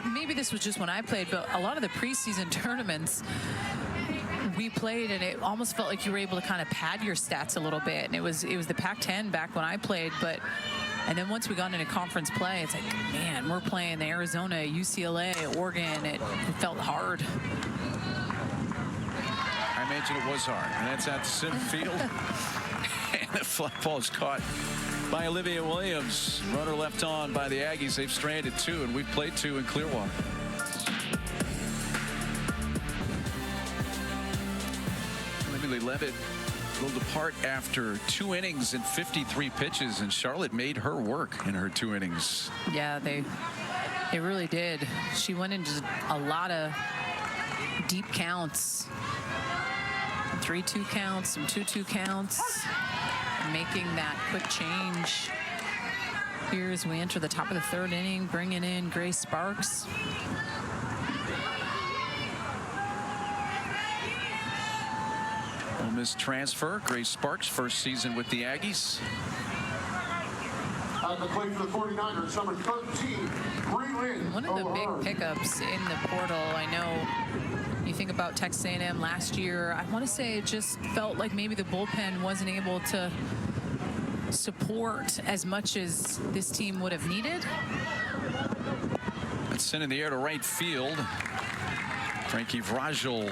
S1: maybe this was just when I played, but a lot of the preseason tournaments we played, and it almost felt like you were able to kind of pad your stats a little bit. And it was the Pac-10 back when I played, and then once we got into conference play, it's like, man, we're playing the Arizona, UCLA, Oregon. It felt hard.
S2: I imagine it was hard, and that's at center field. And the fly ball is caught by Olivia Williams. Runner left on by the Aggies. They've stranded 2, and we've played 2 in Clearwater. Levitt pulled apart after 2 innings and 53 pitches, and Charlotte made her work in her 2 innings.
S1: Yeah, they really did. She went into a lot of deep counts, 3-2 counts, some 2-2 counts, making that quick change here as we enter the top of the 3rd inning, bringing in Grace Sparks.
S2: Ole Miss transfer, Grace Sparks, first season with the Aggies.
S3: The play for the 49ers, number 13, Breault.
S1: One of the big pickups in the portal. I know you think about Texas A&M last year. I want to say it just felt like maybe the bullpen wasn't able to support as much as this team would have needed.
S2: It's sent in the air to right field. Frankie Breault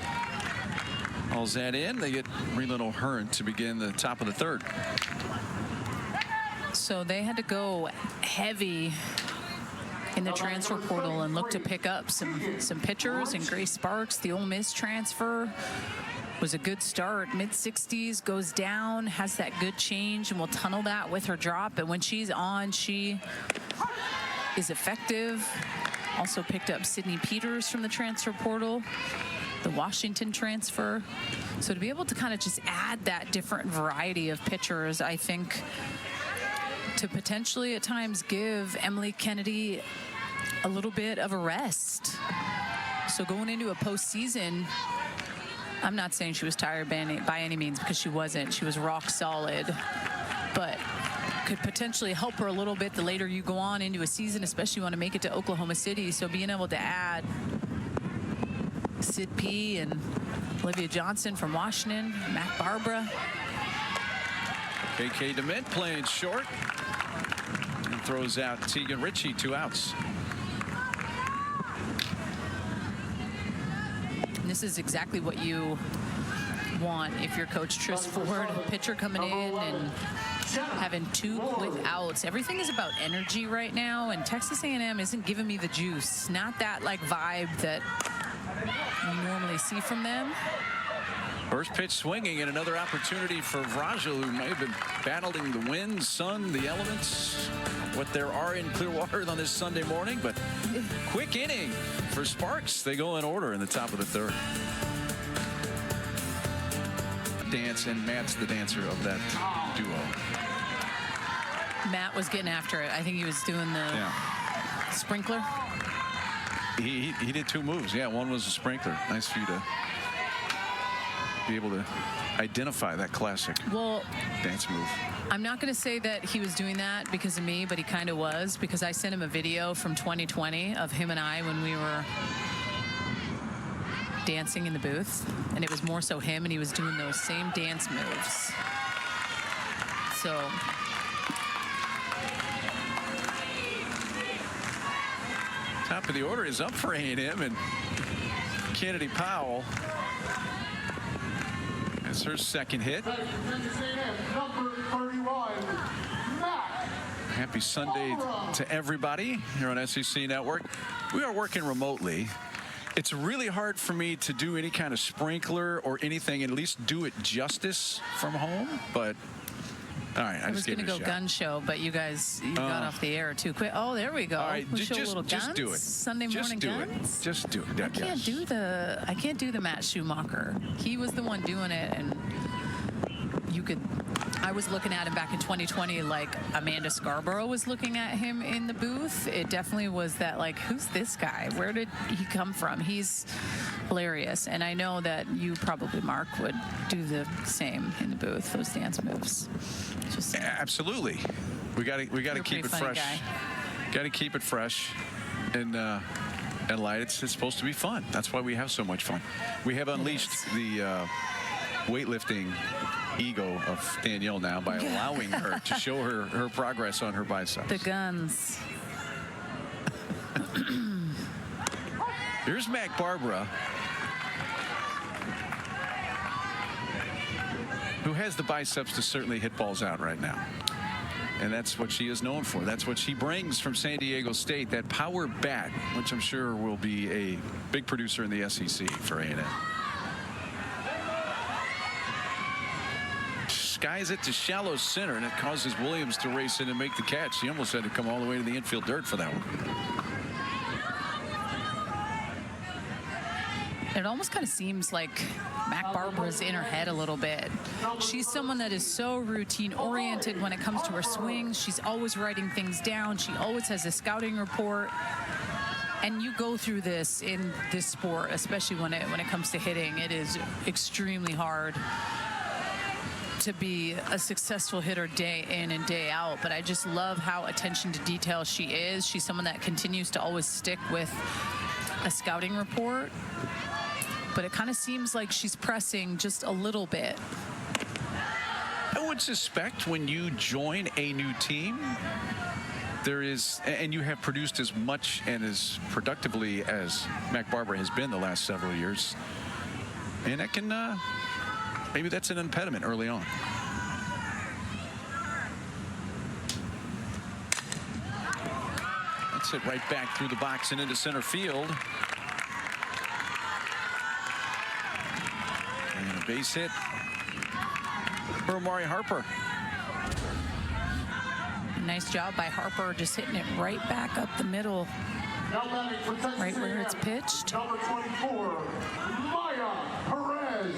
S2: hauls that in. They get Breland O'Hearn to begin the top of the 3rd.
S1: So they had to go heavy in the transfer portal and look to pick up some pitchers. And Grace Sparks, the Ole Miss transfer, was a good start. Mid-60s, goes down, has that good change, and will tunnel that with her drop. And when she's on, she is effective. Also picked up Sydney Peters from the transfer portal, the Washington transfer. So to be able to kind of just add that different variety of pitchers, I think, to potentially at times give Emily Kennedy a little bit of a rest. So going into a postseason, I'm not saying she was tired by any means, because she wasn't. She was rock solid, but could potentially help her a little bit the later you go on into a season, especially you want to make it to Oklahoma City. So being able to add Sid P and Olivia Johnson from Washington, Mac Barbara.
S2: KK DeMint playing short and throws out Tegan Ritchie, 2 outs.
S1: And this is exactly what you want if you're Coach Trish Ford, a pitcher coming in and having 2 quick outs. Everything is about energy right now, and Texas A&M isn't giving me the juice. Not that like vibe that you normally see from them.
S2: First pitch swinging, and another opportunity for Breault, who may have been battling the wind, sun, the elements, what there are in Clearwater on this Sunday morning. But quick inning for Sparks. They go in order in the top of the 3rd. Dance, and Matt's the dancer of that duo.
S1: Matt was getting after it. I think he was doing the sprinkler.
S2: He did 2 moves. Yeah, one was a sprinkler. Nice for you to be able to identify that classic dance move.
S1: I'm not going to say that he was doing that because of me, but he kind of was, because I sent him a video from 2020 of him and I when we were dancing in the booth, and it was more so him, and he was doing those same dance moves. So
S2: top of the order is up for A&M, and Kennedy Powell has her 2nd hit.
S3: Number 31,
S2: Happy Sunday to everybody here on SEC Network. We are working remotely. It's really hard for me to do any kind of sprinkler or anything, at least do it justice from home. But all right,
S1: I was going to go gun show, but you guys got off the air too quick. Oh, there we go.
S2: All right,
S1: we'll show a little guns.
S2: Do it.
S1: Sunday morning guns.
S2: Just do it.
S1: I can't do the Matt Schumacher. He was the one doing it, and you could. I was looking at him back in 2020 like Amanda Scarborough was looking at him in the booth. It definitely was that, like, who's this guy? Where did he come from? He's hilarious. And I know that you probably, Mark, would do the same in the booth, those dance moves. Just
S2: absolutely. We got to keep it fresh. Got to keep it fresh and light. It's supposed to be fun. That's why we have so much fun. We have unleashed the weightlifting ego of Danielle now by allowing her to show her progress on her biceps.
S1: The guns.
S2: Here's Mac Barbara, who has the biceps to certainly hit balls out right now. And that's what she is known for. That's what she brings from San Diego State, that power bat, which I'm sure will be a big producer in the SEC for A&M. Skies it to shallow center, and it causes Williams to race in and make the catch. He almost had to come all the way to the infield dirt for that one.
S1: It almost kind of seems like Mac Barbara's in her head a little bit. She's someone that is so routine oriented when it comes to her swings. She's always writing things down. She always has a scouting report. And you go through this in this sport, especially when it comes to hitting. It is extremely hard to be a successful hitter day in and day out, but I just love how attention to detail she is. She's someone that continues to always stick with a scouting report, but it kind of seems like she's pressing just a little bit.
S2: I would suspect when you join a new team, there is, and you have produced as much and as productively as Mac Barbara has been the last several years, and that can maybe that's an impediment early on. That's it right back through the box and into center field. And a base hit for Amari Harper.
S1: Nice job by Harper, just hitting it right back up the middle, right where it's pitched.
S3: Number 24, Maya Perez.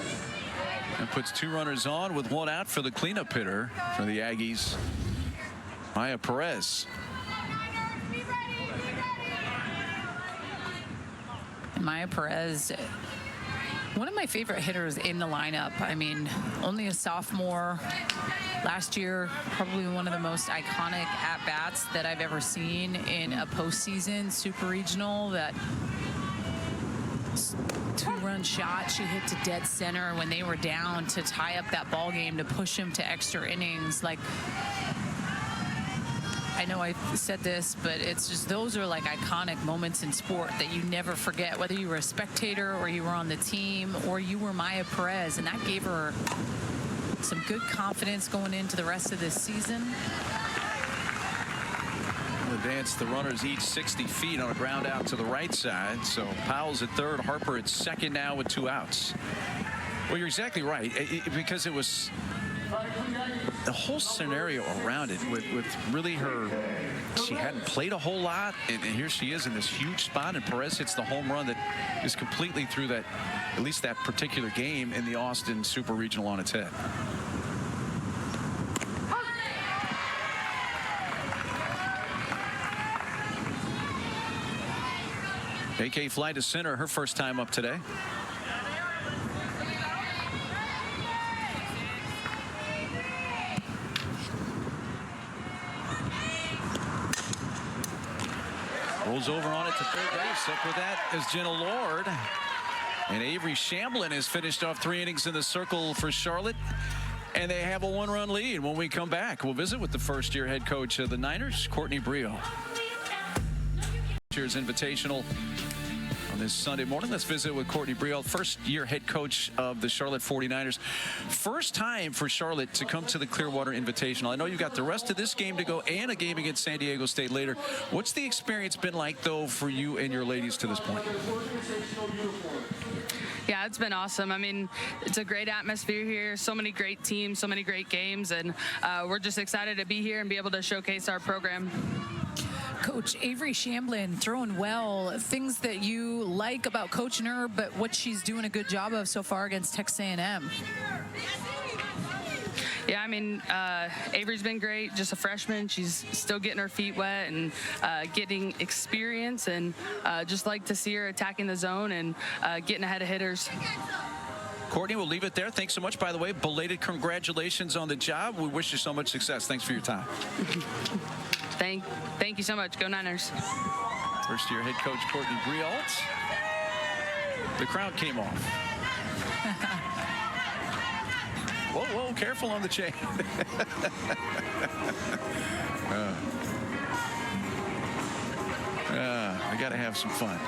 S2: And puts two runners on with one out for the cleanup hitter for the Aggies, Maya Perez.
S1: Maya Perez, one of my favorite hitters in the lineup. I mean, only a sophomore. Last year, probably one of the most iconic at-bats that I've ever seen in a postseason super regional. That two-run shot she hit to dead center when they were down to tie up that ball game to push them to extra innings. Like, I know I said this, but it's just, those are like iconic moments in sport that you never forget, whether you were a spectator or you were on the team or you were Maya Perez, and that gave her some good confidence going into the rest of this season.
S2: The dance, the runners each 60 feet on a ground out to the right side. So Powell's at third, Harper at second now with two outs. Well, you're exactly right, because it was the whole scenario around it with really her, she hadn't played a whole lot, and here she is in this huge spot, and Perez hits the home run that is completely through that, at least that particular game in the Austin Super Regional on its head. AK fly to center, her first time up today. Rolls over on it to third base. Up with that is Jenna Lord. And Avery Shamblin has finished off 3 innings in the circle for Charlotte. And they have a 1-run lead. When we come back, we'll visit with the first-year head coach of the Niners, Courtney Breault. Cheers Invitational on on this Sunday morning. Let's visit with Courtney Breault, first-year head coach of the Charlotte 49ers. First time for Charlotte to come to the Clearwater Invitational. I know you've got the rest of this game to go and a game against San Diego State later. What's the experience been like, though, for you and your ladies to this point?
S4: Yeah, it's been awesome. I mean, it's a great atmosphere here, so many great teams, so many great games, and we're just excited to be here and be able to showcase our program.
S1: Coach Avery Shamblin throwing well. Things that you like about coaching her, but what she's doing a good job of so far against Texas A&M.
S4: Yeah, I mean, Avery's been great, just a freshman. She's still getting her feet wet and getting experience, and just like to see her attacking the zone and getting ahead of hitters.
S2: Courtney, we'll leave it there. Thanks so much, by the way. Belated congratulations on the job. We wish you so much success. Thanks for your time.
S4: Thank you so much. Go Niners.
S2: First-year head coach Courtney Breault. The crowd came off. Whoa, whoa, careful on the chain. I got to have some fun.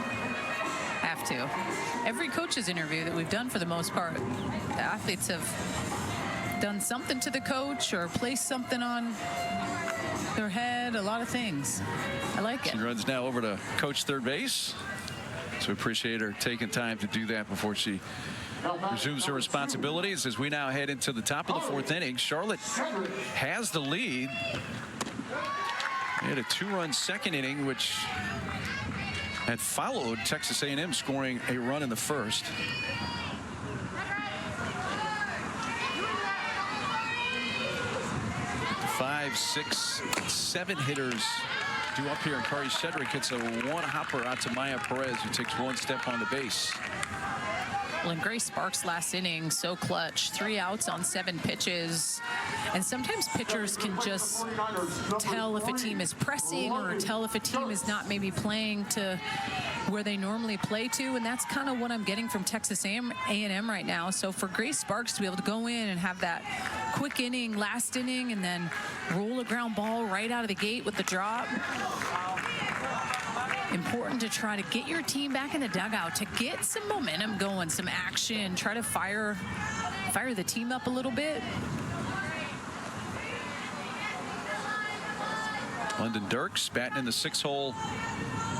S1: Have to. Every coach's interview that we've done, for the most part, the athletes have done something to the coach or placed something on their head, a lot of things. I like it.
S2: She runs now over to coach third base. So we appreciate her taking time to do that before she resumes her responsibilities as we now head into the top of the fourth inning. Charlotte has the lead. They had a 2-run second inning, which had followed Texas A&M scoring a run in the first. The 5, 6, 7 hitters due up here, and Kari Shedrick hits a one-hopper out to Maya Perez, who takes one step on the base.
S1: Well, and Grace Sparks last inning, so clutch. 3 outs on 7 pitches. And sometimes pitchers can just tell if a team is pressing or tell if a team is not maybe playing to where they normally play to. And that's kind of what I'm getting from Texas A&M right now. So for Grace Sparks to be able to go in and have that quick inning, last inning, and then roll a ground ball right out of the gate with the drop. Important to try to get your team back in the dugout, to get some momentum going, some action, try to fire the team up a little bit.
S2: London Dirks batting in the 6-hole.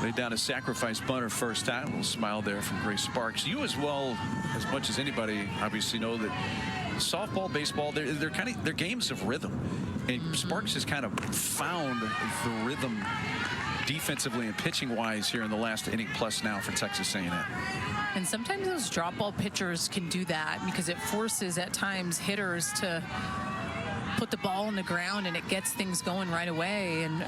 S2: Laid down a sacrifice bunt her first time. A little smile there from Grace Sparks. You as well, as much as anybody, obviously know that softball, baseball, they're games of rhythm. And Sparks has kind of found the rhythm defensively and pitching wise here in the last inning plus now for Texas A&M.
S1: And sometimes those drop ball pitchers can do that because it forces at times hitters to put the ball on the ground, and it gets things going right away. And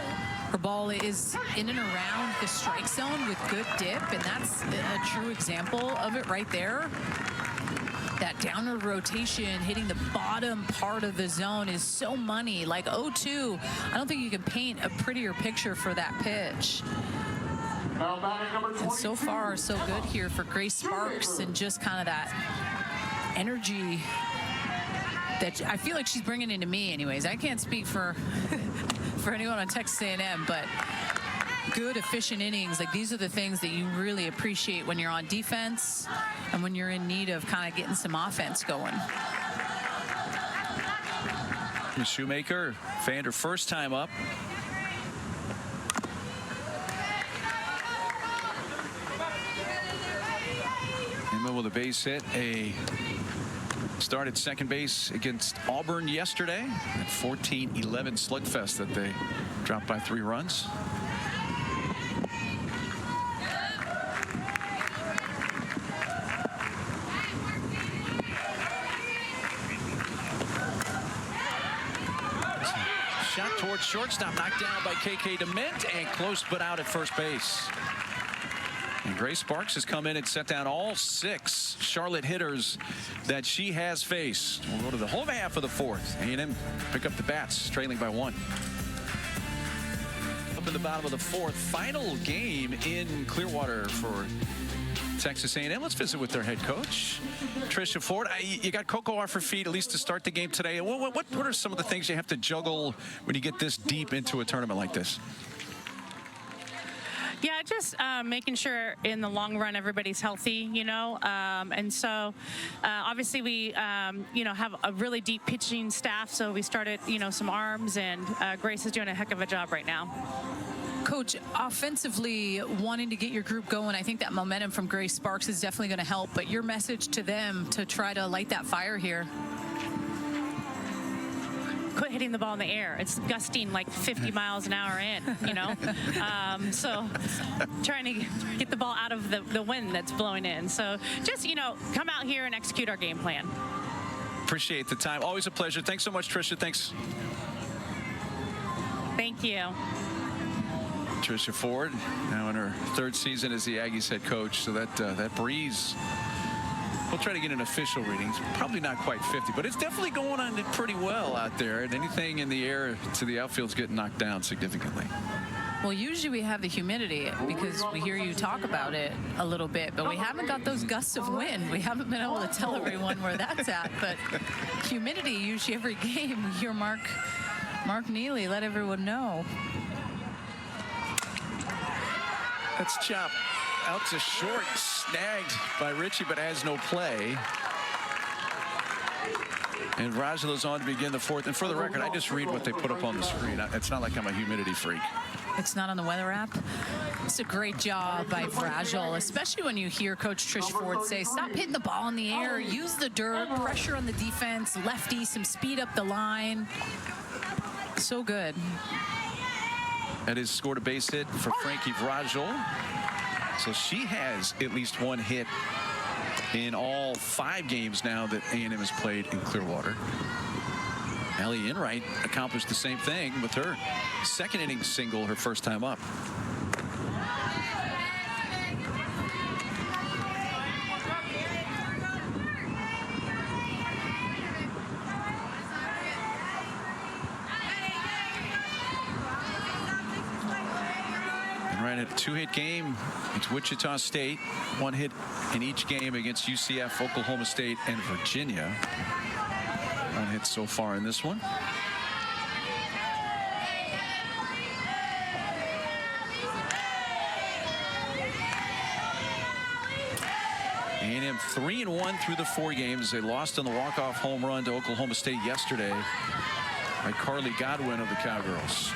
S1: her ball is in and around the strike zone with good dip, and that's a true example of it right there. That downward rotation hitting the bottom part of the zone is so money. Like 0-2, I don't think you can paint a prettier picture for that pitch. And so far, so good here for Grace Sparks, and just kind of that energy that I feel like she's bringing into me anyways. I can't speak for anyone on Texas A&M, but good, efficient innings. Like, these are the things that you really appreciate when you're on defense and when you're in need of kind of getting some offense going.
S2: Miss Shoemaker fanned her first time up. Emma with a base hit. Started second base against Auburn yesterday. That 14-11 slugfest that they dropped by 3 runs. Shot towards shortstop, knocked down by KK DeMint, and close but out at first base. And Grace Sparks has come in and set down all 6 Charlotte hitters that she has faced. We'll go to the home half of the fourth. A&M pick up the bats, trailing by 1. Up in the bottom of the fourth, final game in Clearwater for Texas A&M. Let's visit with their head coach, Tricia Ford. You got Coco off her feet, at least to start the game today. What are some of the things you have to juggle when you get this deep into a tournament like this?
S5: Yeah, just making sure in the long run everybody's healthy, and so obviously we, have a really deep pitching staff, so we started, some arms, and Grace is doing a heck of a job right now.
S1: Coach, offensively, wanting to get your group going, I think that momentum from Grace Sparks is definitely going to help, but your message to them to try to light that fire here?
S5: Quit hitting the ball in the air. It's gusting like 50 miles an hour in, so trying to get the ball out of the wind that's blowing in. So just, come out here and execute our game plan.
S2: Appreciate the time. Always a pleasure. Thanks so much, Tricia. Thanks.
S5: Thank you.
S2: Tricia Ford, now in her 3rd season as the Aggies head coach. So that breeze, we'll try to get an official reading. It's probably not quite 50, but it's definitely going on pretty well out there. And anything in the air to the outfield's getting knocked down significantly.
S1: Well, usually we have the humidity because we hear you talk about it a little bit, but we haven't got those gusts of wind. We haven't been able to tell everyone where that's at, but humidity usually every game. We hear Mark Neely let everyone know.
S2: That's chop out to short, snagged by Richie, but has no play. And Vragelo's on to begin the 4th. And for the record, I just read what they put up on the screen. It's not like I'm a humidity freak.
S1: It's not on the weather app. It's a great job by Breault, especially when you hear Coach Tricia Ford say, stop hitting the ball in the air, use the dirt, pressure on the defense, lefty, some speed up the line. So good.
S2: That is scored a base hit for Frankie Breault. So she has at least 1 hit in all 5 games now that A&M has played in Clearwater. Allie Enright accomplished the same thing with her 2nd inning single, her first time up. Enright had a 2-hit game against Wichita State, 1 hit in each game against UCF, Oklahoma State, and Virginia. 1 hit so far in this one. A&M 3-1 through the 4 games. They lost on the walk-off home run to Oklahoma State yesterday by Carly Godwin of the Cowgirls.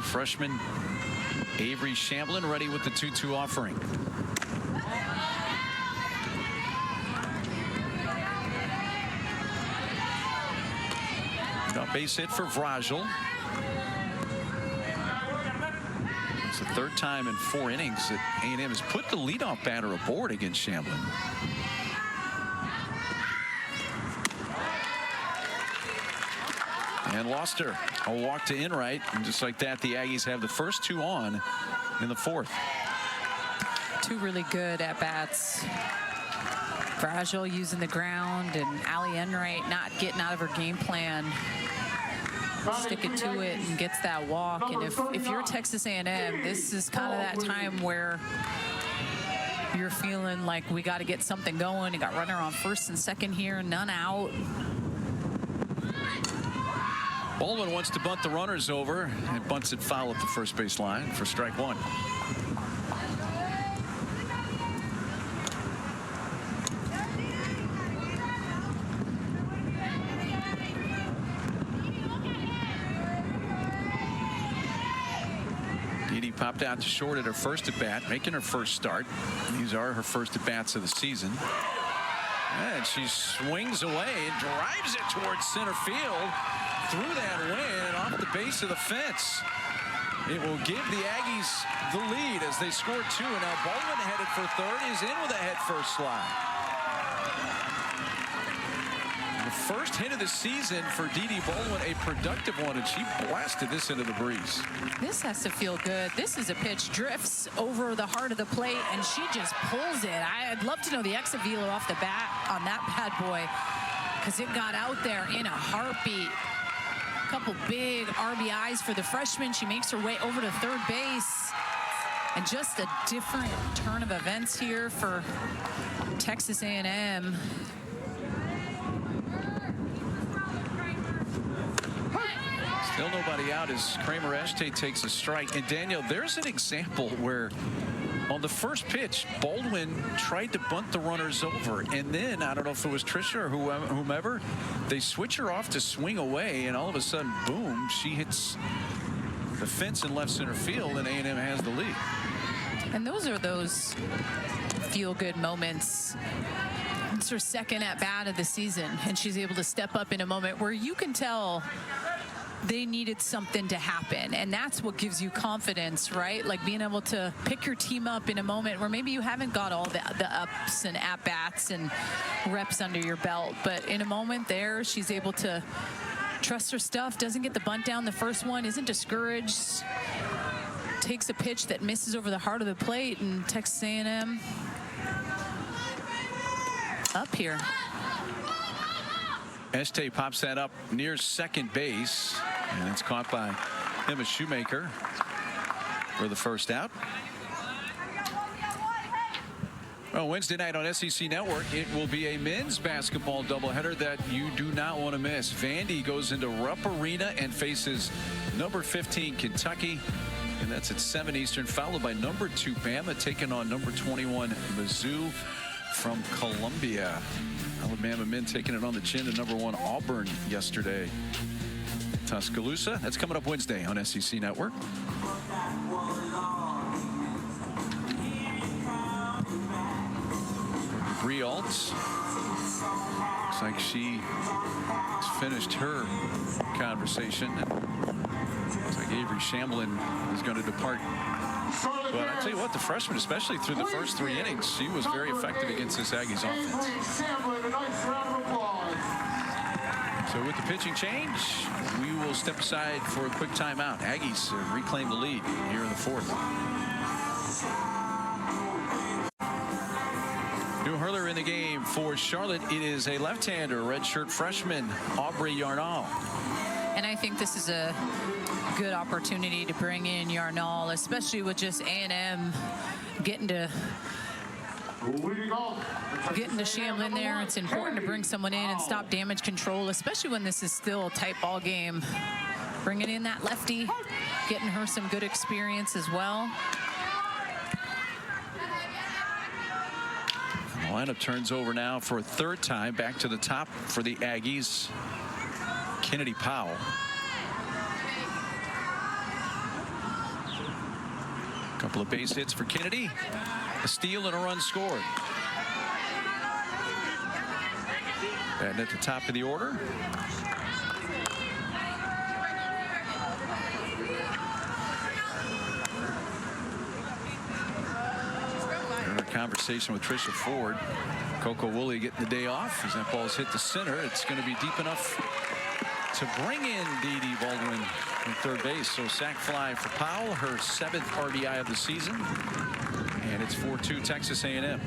S2: Freshman Avery Shamblin ready with the 2-2 offering. Got base hit for Breault. It's the 3rd time in 4 innings that A&M has put the leadoff batter aboard against Shamblin. And lost her. A walk to Enright, and just like that, the Aggies have the first 2 on in the 4th.
S1: 2 really good at bats. Breault using the ground, and Allie Enright not getting out of her game plan, sticking to it, and gets that walk. And if you're Texas A&M, this is kind of that time where you're feeling like we got to get something going. You got runner on 1st and 2nd here, none out.
S2: Baldwin wants to bunt the runners over and bunts it foul at the first base line for strike 1. Didi popped out to short at her first at bat, making her first start. These are her first at bats of the season. And she swings away and drives it towards center field. Through that wind off the base of the fence. It will give the Aggies the lead as they score 2. And now Baldwin headed for 3rd is in with a head-first slide. The first hit of the season for Didi Baldwin, a productive one, and she blasted this into the breeze.
S1: This has to feel good. This is a pitch, drifts over the heart of the plate, and she just pulls it. I'd love to know the exit velo off the bat on that bad boy, because it got out there in a heartbeat. Couple big RBIs for the freshman. She makes her way over to 3rd base. And just a different turn of events here for Texas A&M.
S2: Still nobody out as Kramer Estate takes a strike. And Daniel, there's an example where on the first pitch, Baldwin tried to bunt the runners over. And then, I don't know if it was Tricia or whomever, they switch her off to swing away. And all of a sudden, boom, she hits the fence in left center field, and A&M has the lead.
S1: And those are those feel-good moments. It's her second at-bat of the season, and she's able to step up in a moment where you can tell they needed something to happen, and that's what gives you confidence, right? Like being able to pick your team up in a moment where maybe you haven't got all the ups and at-bats and reps under your belt, but in a moment there, she's able to trust her stuff, doesn't get the bunt down the first one, isn't discouraged, takes a pitch that misses over the heart of the plate, and Texas A&M up here.
S2: Este pops that up near second base, and it's caught by Emma Shoemaker for the first out. Well, Wednesday night on SEC Network, it will be a men's basketball doubleheader that you do not want to miss. Vandy goes into Rupp Arena and faces number 15 Kentucky, and that's at 7 Eastern, followed by number 2 Bama taking on number 21 Mizzou from Columbia. Alabama men taking it on the chin to number 1 Auburn yesterday. Tuscaloosa, that's coming up Wednesday on SEC Network. Breault, looks like she has finished her conversation. Looks like Avery Shamblin is going to depart. But I tell you what, the freshman, especially through the first 3 innings, she was very effective against this Aggies offense. So with the pitching change, we will step aside for a quick timeout. Aggies reclaim the lead here in the 4th. New hurler in the game for Charlotte. It is a left-hander, redshirt freshman, Aubrey Yarnall.
S1: And I think this is a good opportunity to bring in Yarnall, especially with just A&M getting to Shamblin there. It's important to bring someone in and stop damage control, especially when this is still a tight ball game. Bringing in that lefty, getting her some good experience as well.
S2: The lineup turns over now for a 3rd time. Back to the top for the Aggies. Kennedy Powell. Couple of base hits for Kennedy. A steal and a run scored. And at the top of the order, in a conversation with Tricia Ford. Coco Woolley getting the day off as that ball's hit the center. It's going to be deep enough to bring in Dee Baldwin from third base. So sac fly for Powell, her 7th RBI of the season, and it's 4-2 Texas A&M.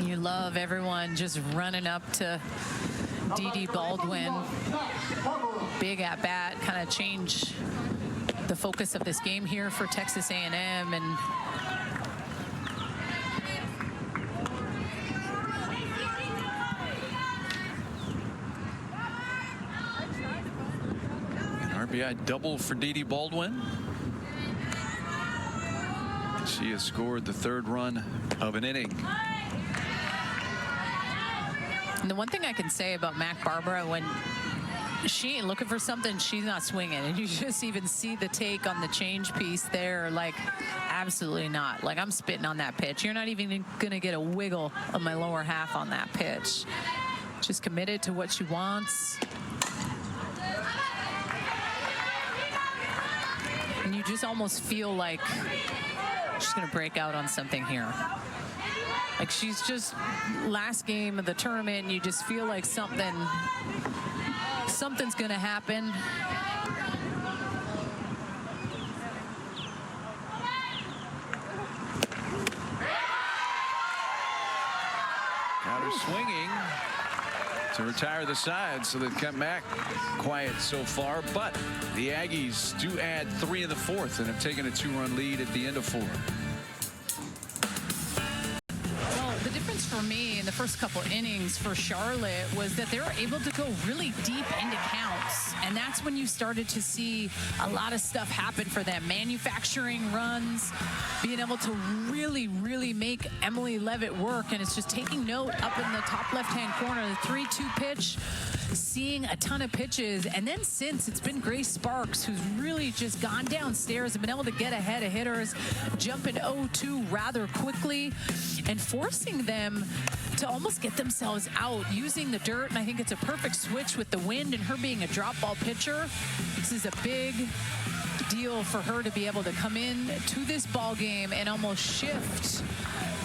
S1: You love everyone just running up to Dee Baldwin. Big at bat, kind of change the focus of this game here for Texas A&M, and
S2: RBI double for Dee Baldwin. She has scored the 3rd run of an inning.
S1: And the one thing I can say about Mac Barbara, when she ain't looking for something, she's not swinging. And you just even see the take on the change piece there, like, absolutely not. Like, I'm spitting on that pitch. You're not even going to get a wiggle of my lower half on that pitch. Just committed to what she wants. And you just almost feel like she's going to break out on something here. Like, she's just last game of the tournament, and you just feel like something's going to happen.
S2: Got her swinging. to retire the side, so they've come back quiet so far. But the Aggies do add 3 in the 4th and have taken a 2-run lead at the end of 4.
S1: Well, the difference for me in the first couple innings for Charlotte was that they were able to go really deep into counts. And that's when you started to see a lot of stuff happen for them. Manufacturing runs, being able to really, really make Emily Levitt work. And it's just taking note up in the top left-hand corner, the 3-2 pitch, seeing a ton of pitches. And then since, it's been Grace Sparks who's really just gone downstairs and been able to get ahead of hitters, jump in 0-2 rather quickly, and forcing them to almost get themselves out using the dirt. And I think it's a perfect switch with the wind and her being a drop ball pitcher. This is a big deal for her to be able to come in to this ball game and almost shift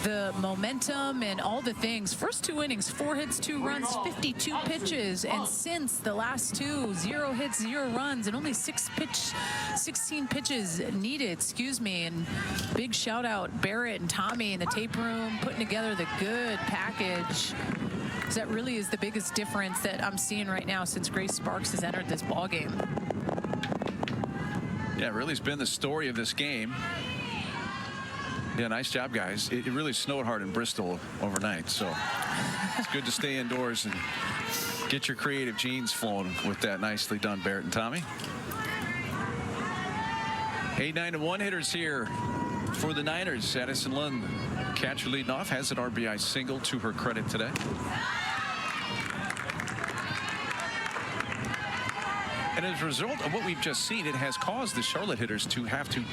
S1: the momentum and all the things. First 2 innings, 4 hits, 2 runs, 52 pitches. And since the last 2, 0 hits, 0 runs, and only 16 pitches needed, excuse me. And big shout out Barrett and Tommy in the tape room, putting together the good package. Because that really is the biggest difference that I'm seeing right now since Grace Sparks has entered this ball game.
S2: Yeah, it really has been the story of this game. Yeah, nice job, guys. It really snowed hard in Bristol overnight, so it's good to stay indoors and get your creative genes flowing with that. Nicely done, Barrett and Tommy. 8-9-1 hitters here for the Niners. Addison Lund, catcher leading off, has an RBI single to her credit today. And as a result of what we've just seen, it has caused the Charlotte hitters to have to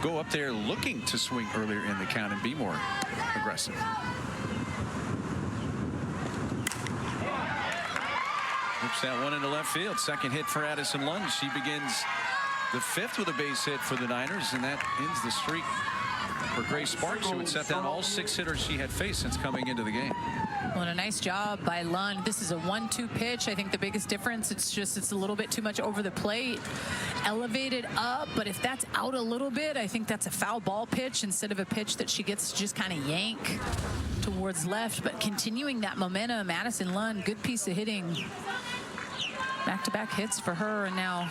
S2: go up there looking to swing earlier in the count and be more aggressive. Whips that one into left field. Second hit for Addison Lund. She begins the 5th with a base hit for the Niners, and that ends the streak for Grace Sparks, who would set down all 6 hitters she had faced since coming into the game.
S1: Well, and a nice job by Lund. This is a 1-2 pitch. I think the biggest difference, it's a little bit too much over the plate. Elevated up, but if that's out a little bit, I think that's a foul ball pitch instead of a pitch that she gets to just kind of yank towards left. But continuing that momentum, Addison Lund, good piece of hitting. Back-to-back hits for her, and now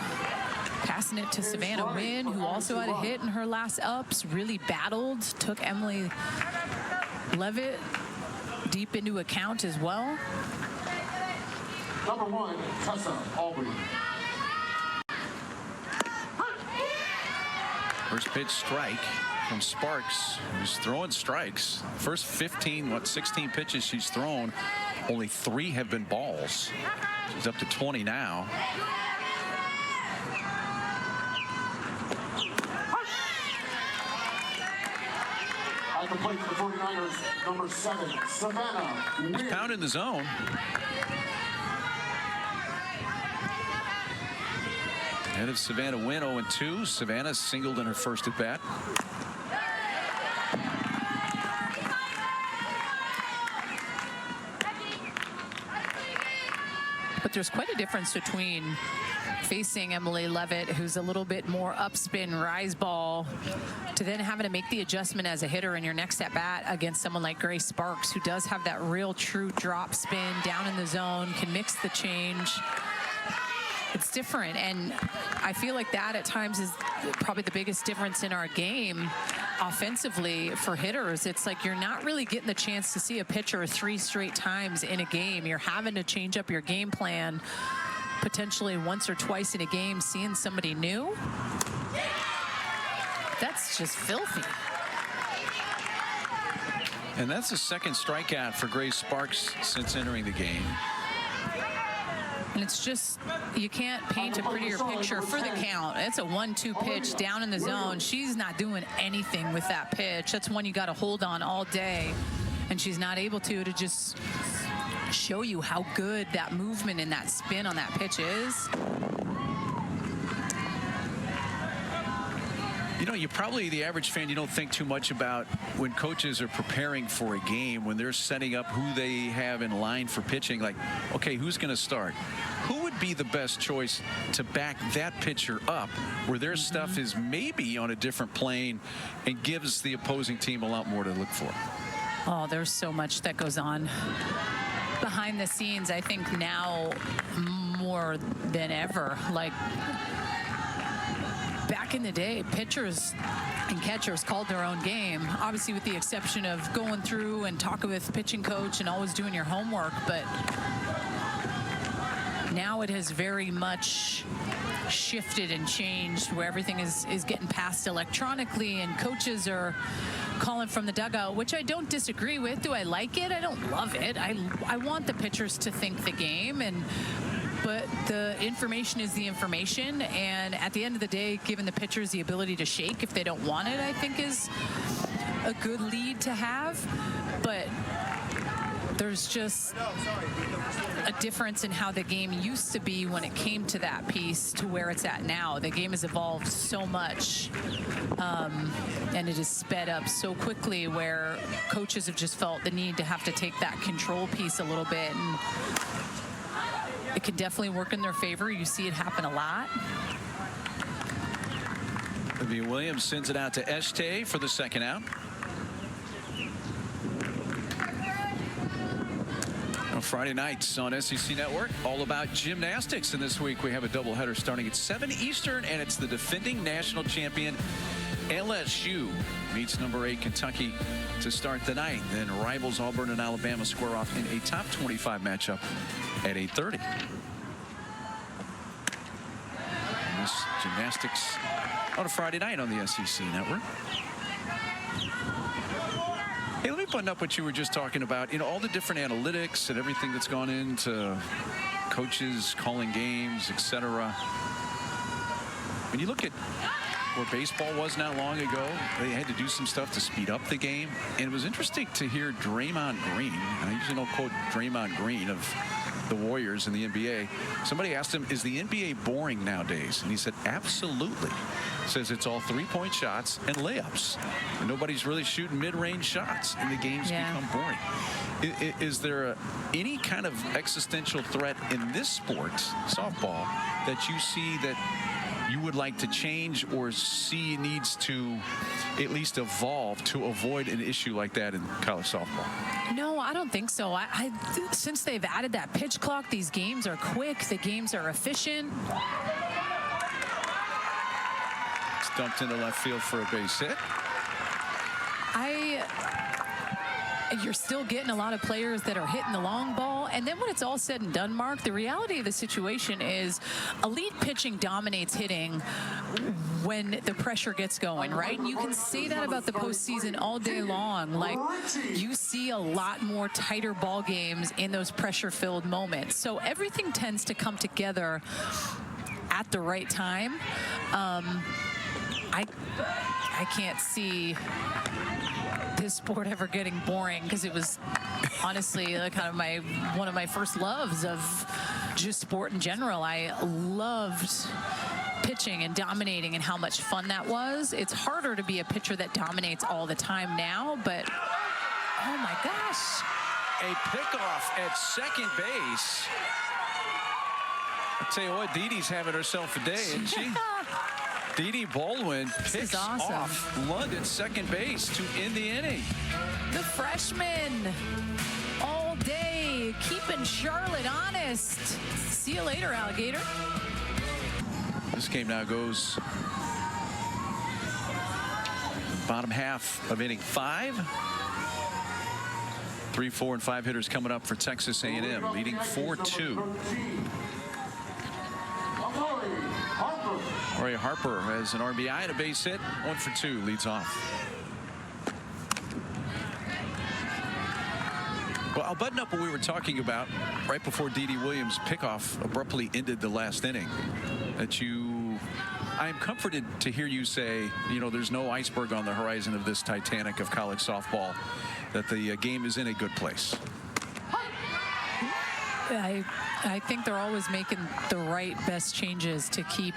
S1: passing it to Savannah Wynn, who also had a hit in her last ups, really battled, took Emily Levitt deep into account as well.
S3: Number 1, Tessa Aubrey.
S2: First pitch strike from Sparks, who's throwing strikes. First 16 pitches she's thrown, only 3 have been balls. She's up to 20 now.
S3: At the plate for the 49ers, number 7, Savannah Wynn.
S2: He's pounding the zone. Ahead of Savannah Wynn, 0-2. Savannah singled in her first at bat.
S1: But there's quite a difference between facing Emily Levitt, who's a little bit more upspin rise ball, to then having to make the adjustment as a hitter in your next at bat against someone like Grace Sparks, who does have that real true drop spin down in the zone, can mix the change. It's different, and I feel like that at times is probably the biggest difference in our game offensively for hitters. It's like you're not really getting the chance to see a pitcher 3 straight times in a game. You're having to change up your game plan potentially once or twice in a game, seeing somebody new. That's just filthy.
S2: And that's the second strikeout for Grace Sparks since entering the game.
S1: And it's just, you can't paint a prettier picture for the count. It's a 1-2 pitch down in the zone. She's not doing anything with that pitch. That's one you got to hold on all day. And she's not able to just show you how good that movement and that spin on that pitch is.
S2: You know, you probably, the average fan, you don't think too much about when coaches are preparing for a game, when they're setting up who they have in line for pitching, like, okay, who's going to start? Who would be the best choice to back that pitcher up where their stuff is maybe on a different plane and gives the opposing team a lot more to look for?
S1: Oh, there's so much that goes on behind the scenes, I think now more than ever, like back in the day, pitchers and catchers called their own game, obviously with the exception of going through and talking with pitching coach and always doing your homework. But now it has very much shifted and changed, where everything is getting passed electronically, and coaches are calling from the dugout, which I don't disagree with. Do I like it? I don't love it. I want the pitchers to think the game, but the information is the information, and at the end of the day, giving the pitchers the ability to shake if they don't want it, I think is a good lead to have. But there's just a difference in how the game used to be when it came to that piece to where it's at now. The game has evolved so much, and it is sped up so quickly, where coaches have just felt the need to have to take that control piece a little bit, and it can definitely work in their favor. You see it happen a lot.
S2: Williams sends it out to Este for the second out. On Friday nights on SEC Network, all about gymnastics. And this week we have a doubleheader starting at 7 Eastern, and it's the defending national champion LSU meets number 8 Kentucky to start the night. Then rivals Auburn and Alabama square off in a top 25 matchup at 8:30. This gymnastics on a Friday night on the SEC Network. Hey, let me button up what you were just talking about. You know, all the different analytics and everything that's gone into coaches calling games, etc. When you look at where baseball was not long ago, they had to do some stuff to speed up the game. And it was interesting to hear Draymond Green, and I usually don't quote Draymond Green of the Warriors in the NBA. Somebody asked him, is the NBA boring nowadays? And he said, absolutely. Says it's all three-point shots and layups. And nobody's really shooting mid-range shots, and the games become boring. Is there any kind of existential threat in this sport, softball, that you see that you would like to change or see needs to at least evolve to avoid an issue like that in college softball?
S1: No, I don't think so. Since they've added that pitch clock, these games are quick. The games are efficient.
S2: It's dumped into left field for a base hit.
S1: You're still getting a lot of players that are hitting the long ball. And then when it's all said and done, Mark, the reality of the situation is elite pitching dominates hitting when the pressure gets going, right? And you can say that about the postseason all day long. Like, you see a lot more tighter ball games in those pressure-filled moments. So everything tends to come together at the right time. I can't see this sport ever getting boring, because it was honestly kind of one of my first loves of just sport in general. I loved pitching and dominating and how much fun that was. It's harder to be a pitcher that dominates all the time now, but oh my gosh.
S2: A pickoff at second base. I'll tell you what, Didi's having herself a day, isn't she? Didi Baldwin picks off London second base to end the inning.
S1: The freshman all day, keeping Charlotte honest. See you later, alligator.
S2: This game now goes bottom half of inning 5. 3, 4, and 5 hitters coming up for Texas A&M, leading 4-2. Roy Harper has an RBI and a base hit. 1 for 2, leads off. Well, I'll button up what we were talking about right before Didi Williams' pickoff abruptly ended the last inning. I am comforted to hear you say, you know, there's no iceberg on the horizon of this Titanic of college softball, that the game is in a good place.
S1: I think they're always making the right best changes to keep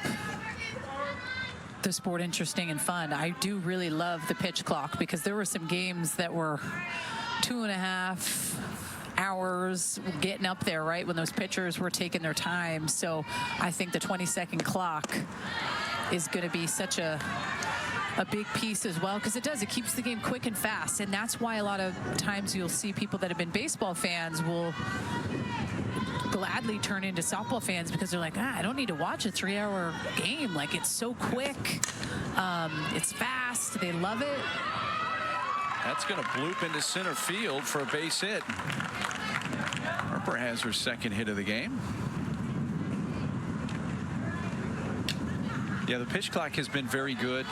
S1: the sport interesting and fun. I do really love the pitch clock, because there were some games that were 2.5 hours getting up there, right, when those pitchers were taking their time. So I think the 20-second clock is going to be such a a big piece as well, because it keeps the game quick and fast, and that's why a lot of times you'll see people that have been baseball fans will gladly turn into softball fans because they're like, I don't need to watch a 3-hour game. Like, it's so quick, it's fast, they love it.
S2: That's going to bloop into center field for a base hit. Harper has her second hit of the game. Yeah, the pitch clock has been very good.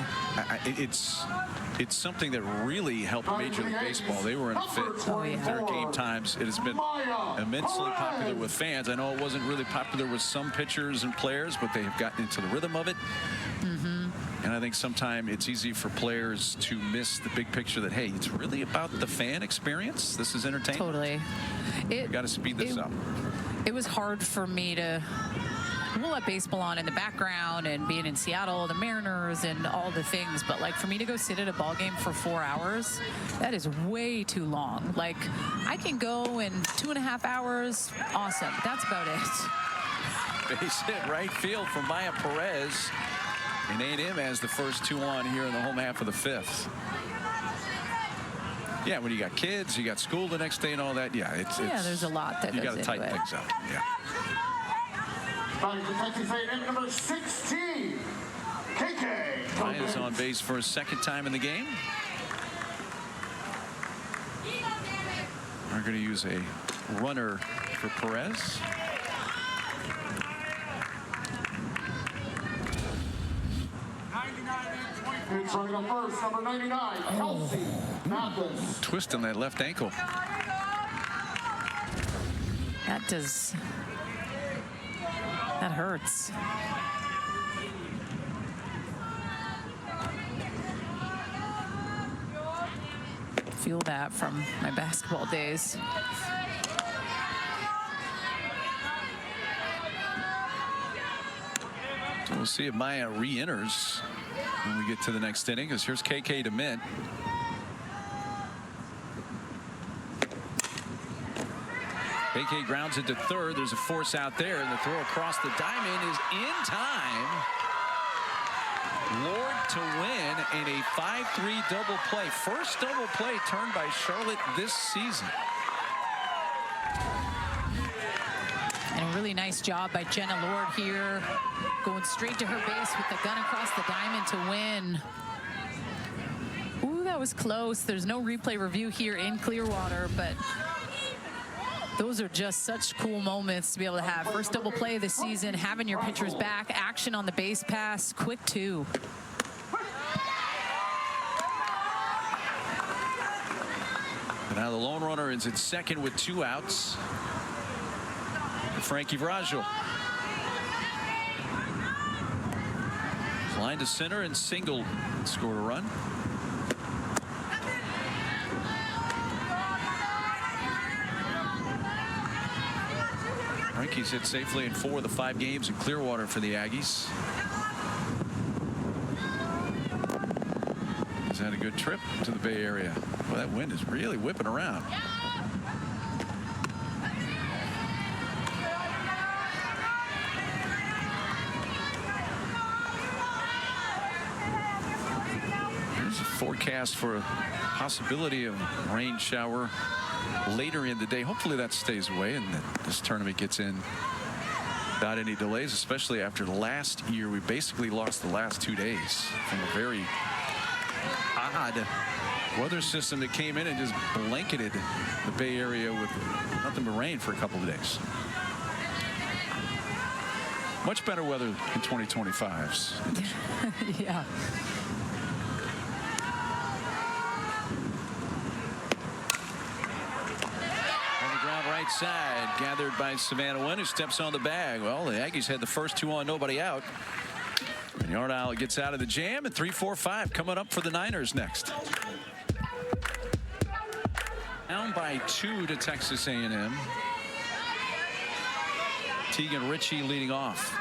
S2: It's something that really helped Major League Baseball. They were in a fit. Their game times, it has been immensely popular with fans. I know it wasn't really popular with some pitchers and players, but they have gotten into the rhythm of it. And I think sometimes it's easy for players to miss the big picture that, hey, it's really about the fan experience. This is entertainment.
S1: Totally.
S2: You got to speed this up.
S1: It was hard for me to, we'll let baseball on in the background and being in Seattle, the Mariners and all the things, but like for me to go sit at a ball game for 4 hours, that is way too long. Like, I can go in 2.5 hours. Awesome. That's about it.
S2: Base hit right field from Maya Perez. And A&M has the first 2 on here in the home half of the 5th. Yeah, when you got kids, you got school the next day and all that. Yeah, it's
S1: there's a lot that
S2: you
S1: goes
S2: got to tighten
S1: into it.
S2: things up. Yeah.
S3: By the Texas A&M number 16, KK.
S2: Ryan is on base for a second time in the game. We're going to use a runner for Perez.
S3: It's running up first, number 99, Kelsey Mathis.
S2: Twist on that left ankle.
S1: That hurts. Feel that from my basketball days.
S2: So we'll see if Maya re-enters when we get to the next inning, because here's KK to Mint. KK grounds it to third. There's a force out there, and the throw across the diamond is in time. Lord to win in a 5-3 double play. First double play turned by Charlotte this season.
S1: And a really nice job by Jenna Lord here, going straight to her base with the gun across the diamond to win. Ooh, that was close. There's no replay review here in Clearwater, but those are just such cool moments to be able to have. First double play of the season, having your pitchers back, action on the base pass, quick too.
S2: And now the lone runner is at second with 2 outs. Frankie Vrajel. Line to center and single, scored a run. Frankie's hit safely in 4 of the 5 games in Clearwater for the Aggies. He's had a good trip to the Bay Area. Well, that wind is really whipping around. Forecast for a possibility of rain shower later in the day. Hopefully that stays away and that this tournament gets in without any delays, especially after last year. We basically lost the last 2 days from a very odd weather system that came in and just blanketed the Bay Area with nothing but rain for a couple of days. Much better weather in 2025s.
S1: Yeah.
S2: Right side, gathered by Savannah Wynn, who steps on the bag. Well, the Aggies had the first 2 on, nobody out. And Yardile gets out of the jam, and 3-4-5 coming up for the Niners next. Down by 2 to Texas A&M. Tegan Ritchie leading off.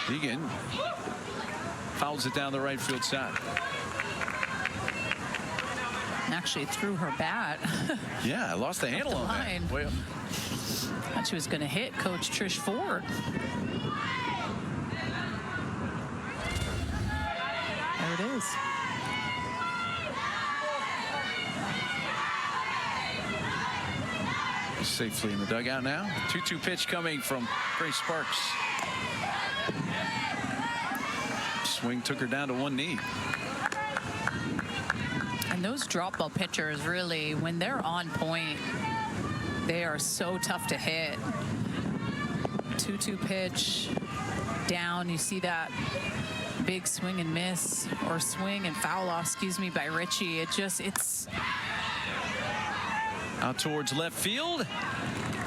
S2: Tegan fouls it down the right field side.
S1: Actually threw her bat.
S2: Yeah, I lost the handle on that. Way up.
S1: Thought she was going to hit Coach Trish Ford. There it is.
S2: Safely in the dugout now. 2-2 pitch coming from Grace Sparks. Swing took her down to one knee.
S1: And those drop ball pitchers, really, when they're on point, they are so tough to hit. 2-2 pitch down. You see that big swing and miss, or swing and foul off, excuse me, by Richie. It's
S2: out towards left field.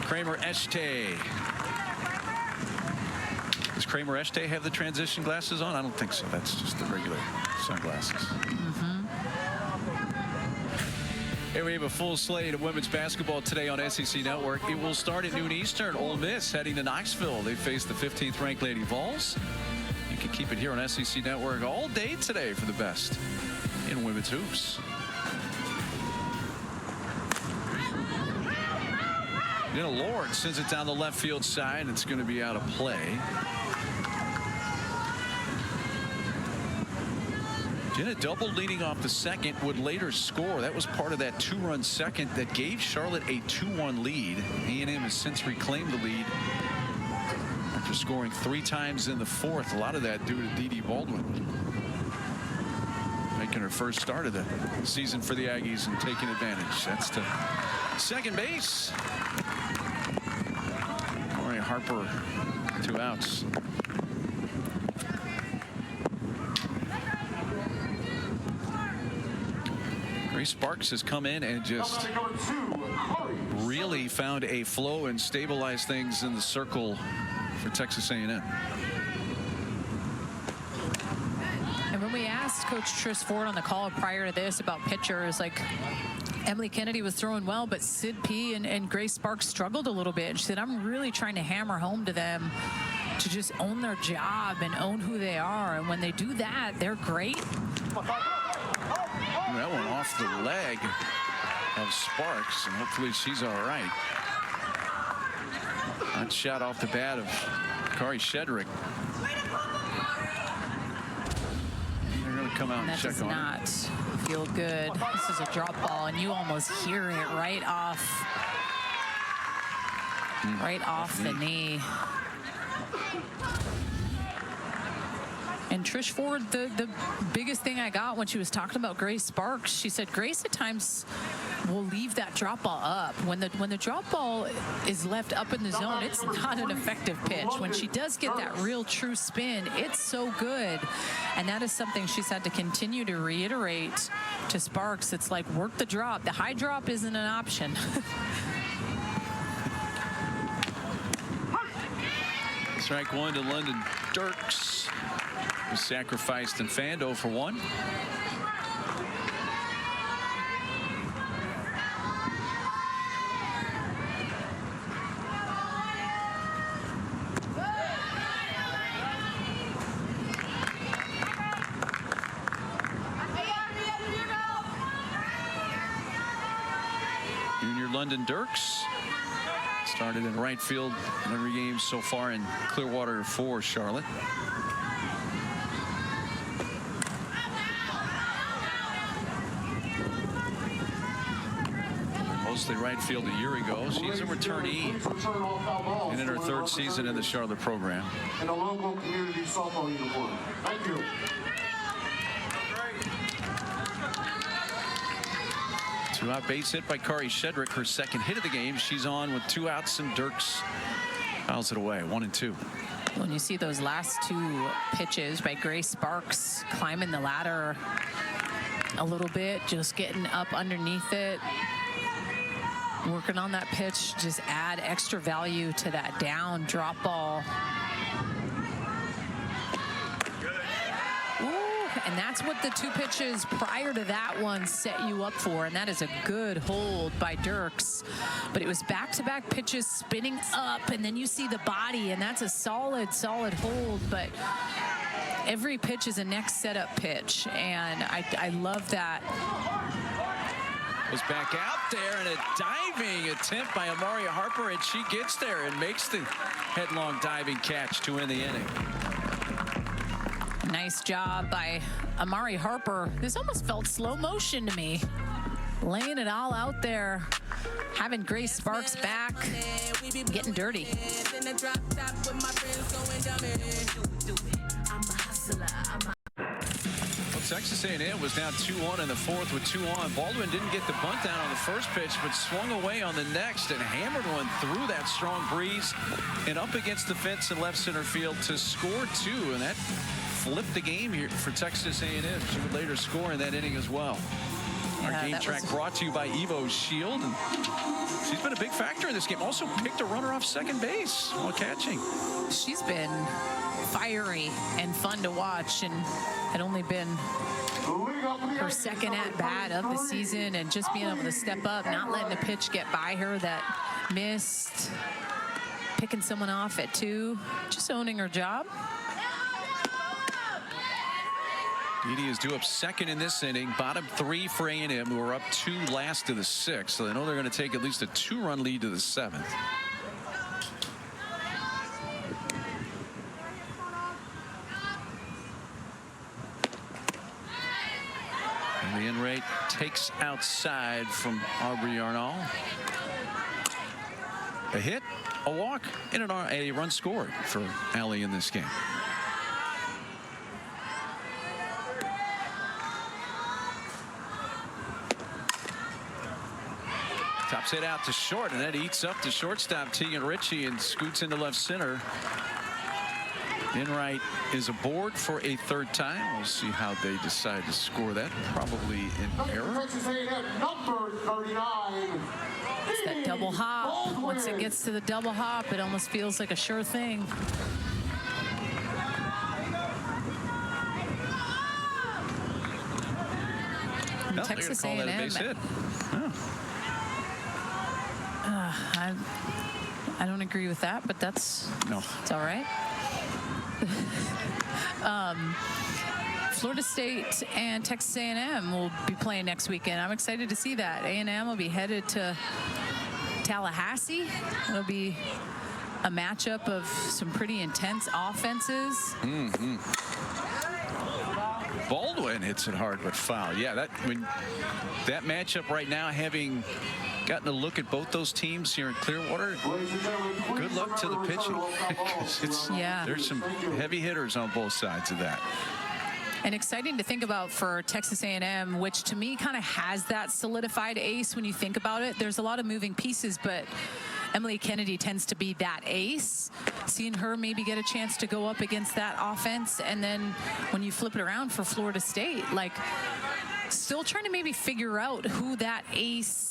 S2: Kramer Este. Does Kramer Este have the transition glasses on? I don't think so. That's just the regular sunglasses. Here we have a full slate of women's basketball today on SEC Network. It will start at noon Eastern. Ole Miss heading to Knoxville. They face the 15th ranked Lady Vols. You can keep it here on SEC Network all day today for the best in women's hoops. Jenna Lord sends it down the left field side. It's going to be out of play. Jenna double leading off the second, would later score. That was part of that 2-run second that gave Charlotte a 2-1 lead. A&M has since reclaimed the lead after scoring 3 times in the fourth. A lot of that due to Dee Dee Baldwin making her first start of the season for the Aggies and taking advantage. That's to second base. Corey Harper, 2 outs. Grace Sparks has come in and just really found a flow and stabilized things in the circle for Texas A&M.
S1: And when we asked Coach Trish Ford on the call prior to this about pitchers, like Emily Kennedy was throwing well, but Sid P and Grace Sparks struggled a little bit. She said, I'm really trying to hammer home to them to just own their job and own who they are. And when they do that, they're great.
S2: That one off the leg of Sparks, and hopefully she's all right. That shot off the bat of Kari Shedrick. They're going to come out and check on it.
S1: That does not feel good. This is a drop ball, and you almost hear it right off the knee. And Trish Ford, the biggest thing I got when she was talking about Grace Sparks, she said Grace at times will leave that drop ball up. When the drop ball is left up in the zone, it's not an effective pitch. When she does get that real true spin, it's so good. And that is something she's had to continue to reiterate to Sparks. It's like, work the drop. The high drop isn't an option.
S2: Strike one to London Dirks. Was sacrificed and fanned 0 for 1. Junior London Dirks started in right field in every game so far in Clearwater for Charlotte. Mostly right field a year ago. She's a returnee and in her 3rd season in the Charlotte program.
S3: And a local community softball uniform. Thank you.
S2: Two-out base hit by Kari Shedrick, her 2nd hit of the game. She's on with 2 outs, and Dirks fouls it away, 1-2.
S1: When you see those last 2 pitches by Grace Sparks climbing the ladder a little bit, just getting up underneath it, working on that pitch, just add extra value to that down drop ball. And that's what the 2 pitches prior to that one set you up for. And that is a good hold by Dirks. But it was back-to-back pitches spinning up, and then you see the body, and that's a solid hold. But every pitch is a next setup pitch, and I love that.
S2: Goes back out there, and a diving attempt by Amari Harper, and she gets there and makes the headlong diving catch to win the inning.
S1: Nice job by Amari Harper. This almost felt slow motion to me. Laying it all out there, having Grace Sparks back, getting dirty.
S2: Well, Texas A&M was down 2-1 in the fourth with 2 on. Baldwin didn't get the bunt down on the first pitch, but swung away on the next and hammered one through that strong breeze and up against the fence in left center field to score 2, and that flipped the game here for Texas A&M. She would later score in that inning as well. Our game track brought to you by Evo Shield, and she's been a big factor in this game. Also picked a runner off second base while catching.
S1: She's been fiery and fun to watch, and had only been her second at bat of the season, and just being able to step up, not letting the pitch get by her that missed, picking someone off at 2, just owning her job.
S2: Edie is due up second in this inning. Bottom 3 for A&M, who are up 2 last to the 6th. So they know they're going to take at least a 2-run lead to the 7th. And the in rate takes outside from Aubrey Arnall. A hit, a walk, and a run scored for Allie in this game. Tops hit out to short, and that eats up the shortstop Tegan Ritchie and scoots into left center. Enright is aboard for a 3rd time. We'll see how they decide to score that. Probably an error.
S3: Texas A&M, number 39.
S1: It's that double hop. Once it gets to the double hop, it almost feels like a sure thing.
S2: No,
S1: Texas
S2: A&M. That a base hit. Oh.
S1: I don't agree with that, but it's all right. Florida State and Texas A&M will be playing next weekend. I'm excited to see that. A&M will be headed to Tallahassee. It'll be a matchup of some pretty intense offenses.
S2: Baldwin hits it hard but foul. Yeah, that matchup right now, having gotten a look at both those teams here in Clearwater, good luck to the pitching. There's some heavy hitters on both sides of that.
S1: And exciting to think about for Texas A&M, which to me kind of has that solidified ace when you think about it. There's a lot of moving pieces, but Emily Kennedy tends to be that ace. Seeing her maybe get a chance to go up against that offense, and then when you flip it around for Florida State, like still trying to maybe figure out who that ace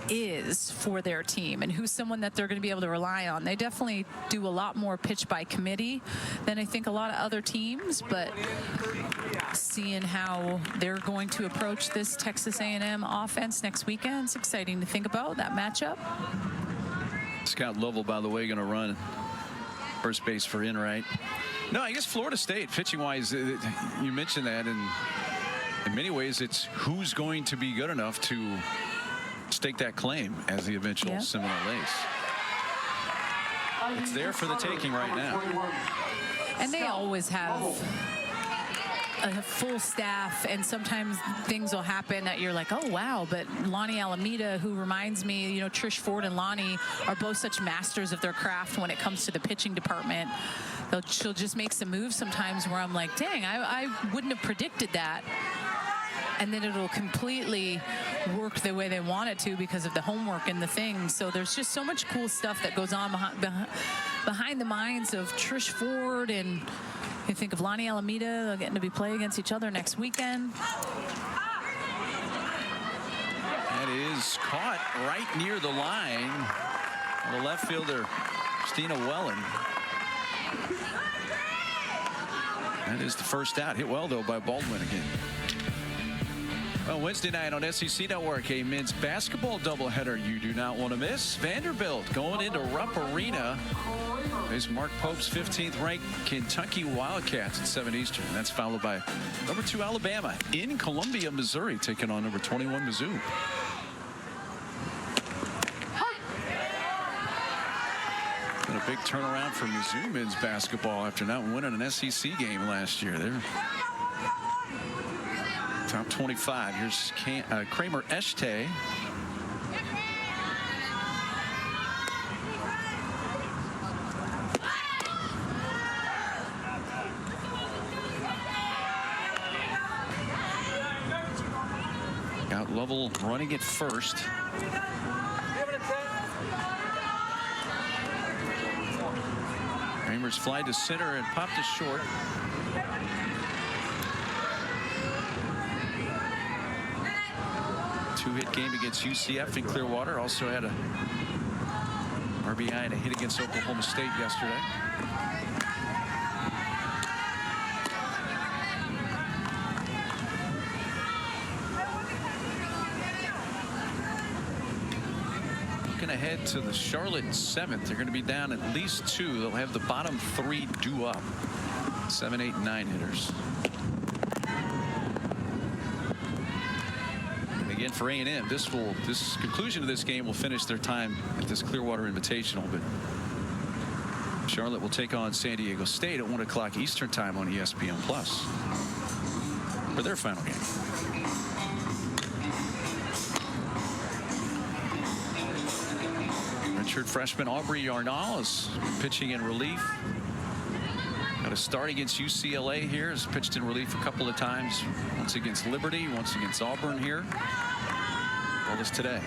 S1: is for their team and who's someone that they're going to be able to rely on. They definitely do a lot more pitch by committee than I think a lot of other teams, but seeing how they're going to approach this Texas A&M offense next weekend, it's exciting to think about that matchup.
S2: Scott Lovell, by the way, going to run first base for Enright. No, I guess Florida State, pitching-wise, you mentioned that, and in many ways, it's who's going to be good enough to stake that claim as the eventual Seminole Ace. It's there for the taking right now.
S1: And they always have a full staff, and sometimes things will happen that you're like, oh wow. But Lonnie Alameda, who reminds me, you know, Trish Ford and Lonnie are both such masters of their craft when it comes to the pitching department. She'll just make some moves sometimes where I'm like, dang, I wouldn't have predicted that. And then it'll completely work the way they want it to because of the homework and the things. So there's just so much cool stuff that goes on behind the minds of Trish Ford, and you think of Lonnie Alameda getting to be playing against each other next weekend.
S2: That is caught right near the line. The left fielder, Stina Wellen. That is the first out. Hit well, though, by Baldwin again. Well, Wednesday night on SEC Network, a men's basketball doubleheader you do not want to miss. Vanderbilt going into Rupp Arena. There's Mark Pope's 15th ranked Kentucky Wildcats at 7 Eastern. That's followed by number 2 Alabama in Columbia, Missouri, taking on number 21 Mizzou. Big turnaround for Mizzou men's basketball after not winning an SEC game last year. They're top 25. Here's Kramer Eschte. Out level, running it first. Kramer's fly to center and popped it short. Two-hit game against UCF in Clearwater. Also had a RBI and a hit against Oklahoma State yesterday. Looking ahead to the Charlotte 7th. They're going to be down at least 2. They'll have the bottom 3 due up. 7, 8, and 9 hitters. Again for A&M, this conclusion of this game will finish their time at this Clearwater Invitational, but Charlotte will take on San Diego State at 1 o'clock Eastern time on ESPN Plus for their final game. Redshirt freshman Aubrey Yarnall is pitching in relief. Got a start against UCLA here. Has pitched in relief a couple of times. Once against Liberty, once against Auburn here. All this today.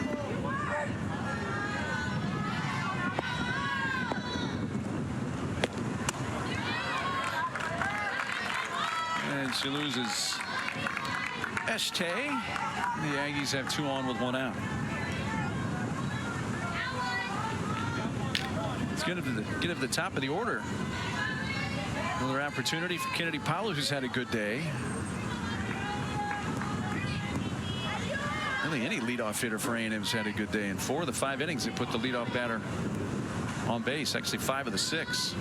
S2: And she loses Eschte. The Aggies have 2 on with 1 out. Let's get to the top of the order. Another opportunity for Kennedy Paolo, who's had a good day. Really, any leadoff hitter for A&M's had a good day. In 4 of the 5 innings, they put the leadoff batter on base. Actually, 5 of the 6.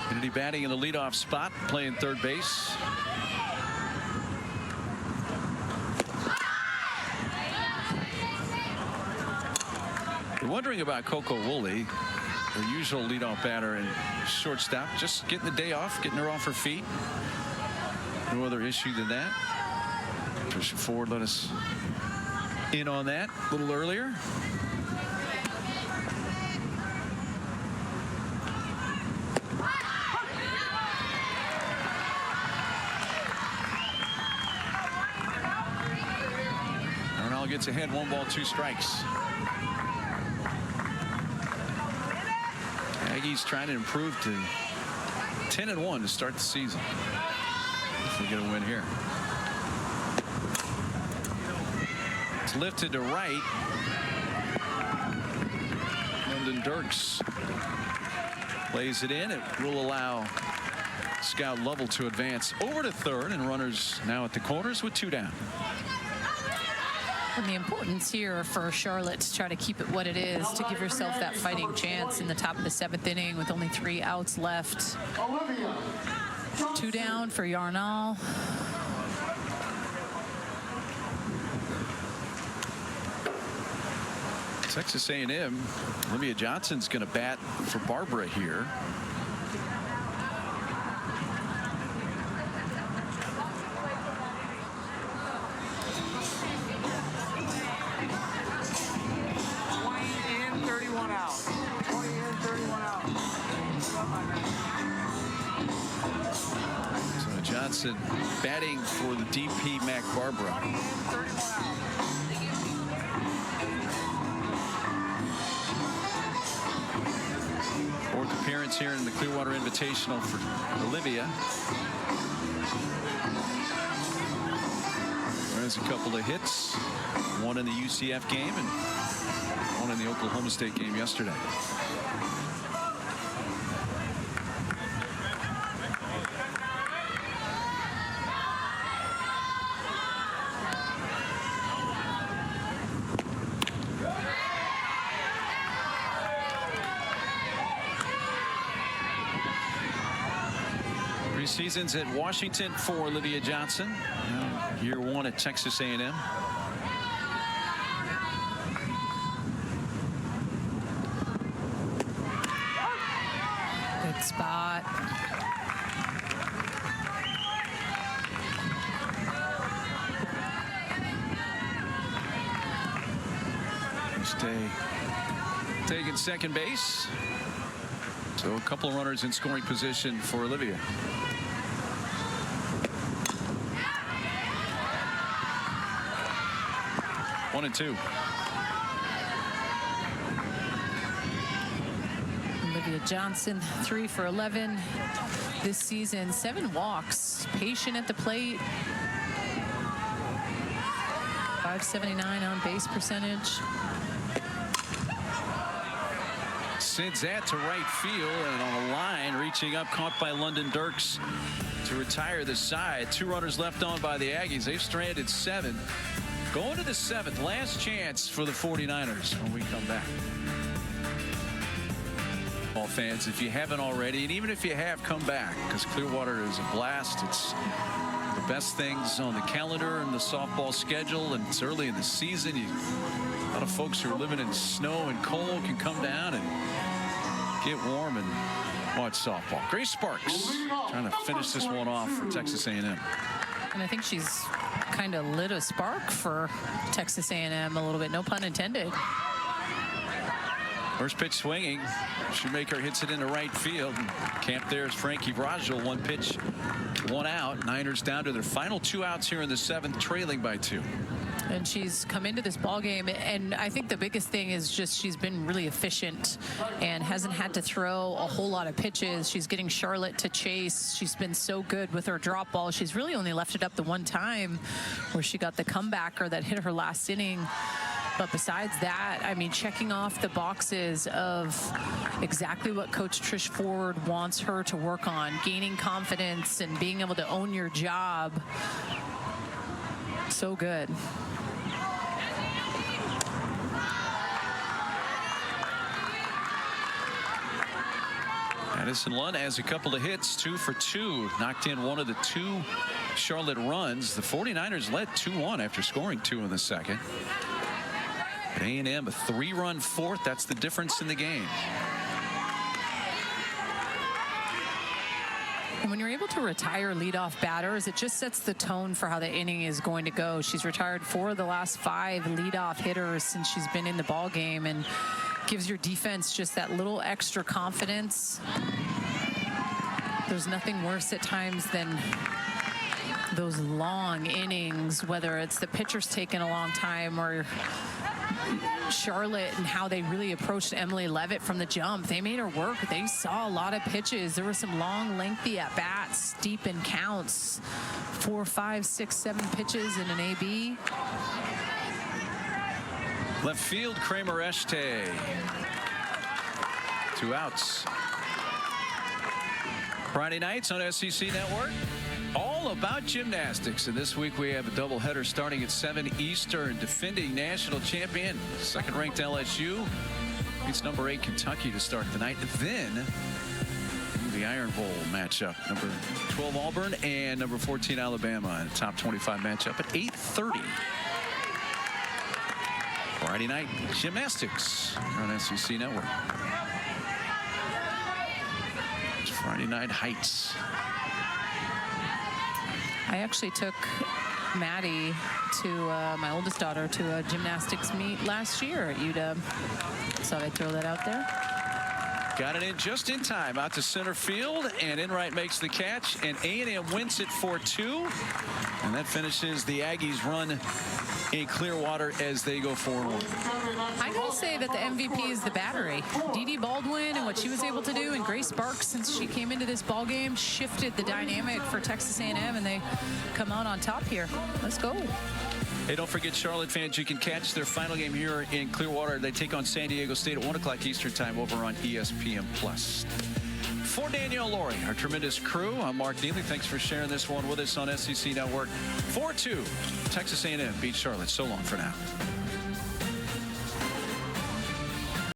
S2: Kennedy batting in the leadoff spot, playing third base. You're wondering about Coco Woolley, her usual leadoff batter and shortstop, just getting the day off, getting her off her feet. No other issue than that. Tricia Ford let us in on that a little earlier. Arnall gets ahead, 1 ball, 2 strikes. Aggies trying to improve to 10-1 to start the season. If they get a win here. It's lifted to right. Lyndon Dirks plays it in. It will allow Scout Lovell to advance over to third, and runners now at the corners with 2 down.
S1: And the importance here for Charlotte to try to keep it what it is, to give yourself that fighting chance in the top of the 7th inning with only 3 outs left. 2 down for Yarnall.
S2: Texas A&M, Olivia Johnson's going to bat for Barbara here. Johnson batting for the DP Mac Barbara. Fourth appearance here in the Clearwater Invitational for Olivia. There's a couple of hits, 1 in the UCF game and 1 in the Oklahoma State game yesterday. Seasons at Washington for Olivia Johnson. Now, year 1 at Texas A&M.
S1: Good spot.
S2: Stay taking second base. So a couple of runners in scoring position for Olivia. One and two.
S1: Olivia Johnson, 3 for 11 this season. 7 walks. Patient at the plate. .579 on base percentage.
S2: Sends that to right field, and on the line, reaching up, caught by London Dirks to retire the side. 2 runners left on by the Aggies. They've stranded 7. Going to the 7th, last chance for the 49ers when we come back. All fans, if you haven't already, and even if you have, come back, because Clearwater is a blast. It's the best things on the calendar and the softball schedule, and it's early in the season. A lot of folks who are living in snow and cold can come down and get warm and watch softball. Grace Sparks trying to finish this one off for Texas A&M.
S1: And I think she's kind of lit a spark for Texas A&M a little bit, no pun intended.
S2: First pitch swinging. Shoemaker hits it into right field. Camp there's Frankie Brajol. 1 pitch, 1 out. Niners down to their final 2 outs here in the 7th, trailing by 2.
S1: And she's come into this ball game, and I think the biggest thing is just she's been really efficient and hasn't had to throw a whole lot of pitches. She's getting Charlotte to chase. She's been so good with her drop ball. She's really only left it up the one time where she got the comebacker that hit her last inning. But besides that, I mean, checking off the boxes of exactly what Coach Trish Ford wants her to work on, gaining confidence and being able to own your job. So good.
S2: Addison Lund has a couple of hits, 2 for 2. Knocked in one of the 2 Charlotte runs. The 49ers led 2-1 after scoring 2 in the second. A&M a 3-run 4th. That's the difference in the game.
S1: And when you're able to retire leadoff batters, it just sets the tone for how the inning is going to go. She's retired 4 of the last 5 leadoff hitters since she's been in the ball game, and gives your defense just that little extra confidence. There's nothing worse at times than those long innings, whether it's the pitcher's taking a long time or Charlotte and how they really approached Emily Levitt from the jump. They made her work. They saw a lot of pitches. There were some long, lengthy at-bats, deep in counts. 4, 5, 6, 7 pitches in an AB.
S2: Left field, Kramer Eschte. 2 outs. Friday nights on SEC Network. All about gymnastics, and this week we have a doubleheader starting at 7 Eastern. Defending national champion, second-ranked LSU beats number 8 Kentucky to start the night. Then the Iron Bowl matchup, number 12 Auburn and number 14 Alabama, in a top 25 matchup at 8:30. Friday night gymnastics on SEC Network. It's Friday Night Heights.
S1: I actually took Maddie to my oldest daughter to a gymnastics meet last year at UW. So I'd throw that out there.
S2: Got it in just in time, out to center field, and Enright makes the catch, and A&M wins it 4-2, and that finishes the Aggies' run in Clearwater as they go forward.
S1: I'm going to say that the MVP is the battery. Dee Baldwin and what she was able to do, and Grace Sparks, since she came into this ball game, shifted the dynamic for Texas A&M, and they come out on top here. Let's go.
S2: Hey, don't forget, Charlotte fans, you can catch their final game here in Clearwater. They take on San Diego State at 1 o'clock Eastern time over on ESPN+. For Danielle Laurie, our tremendous crew, I'm Mark Neely. Thanks for sharing this one with us on SEC Network. 4-2, Texas A&M beats Charlotte. So long for now.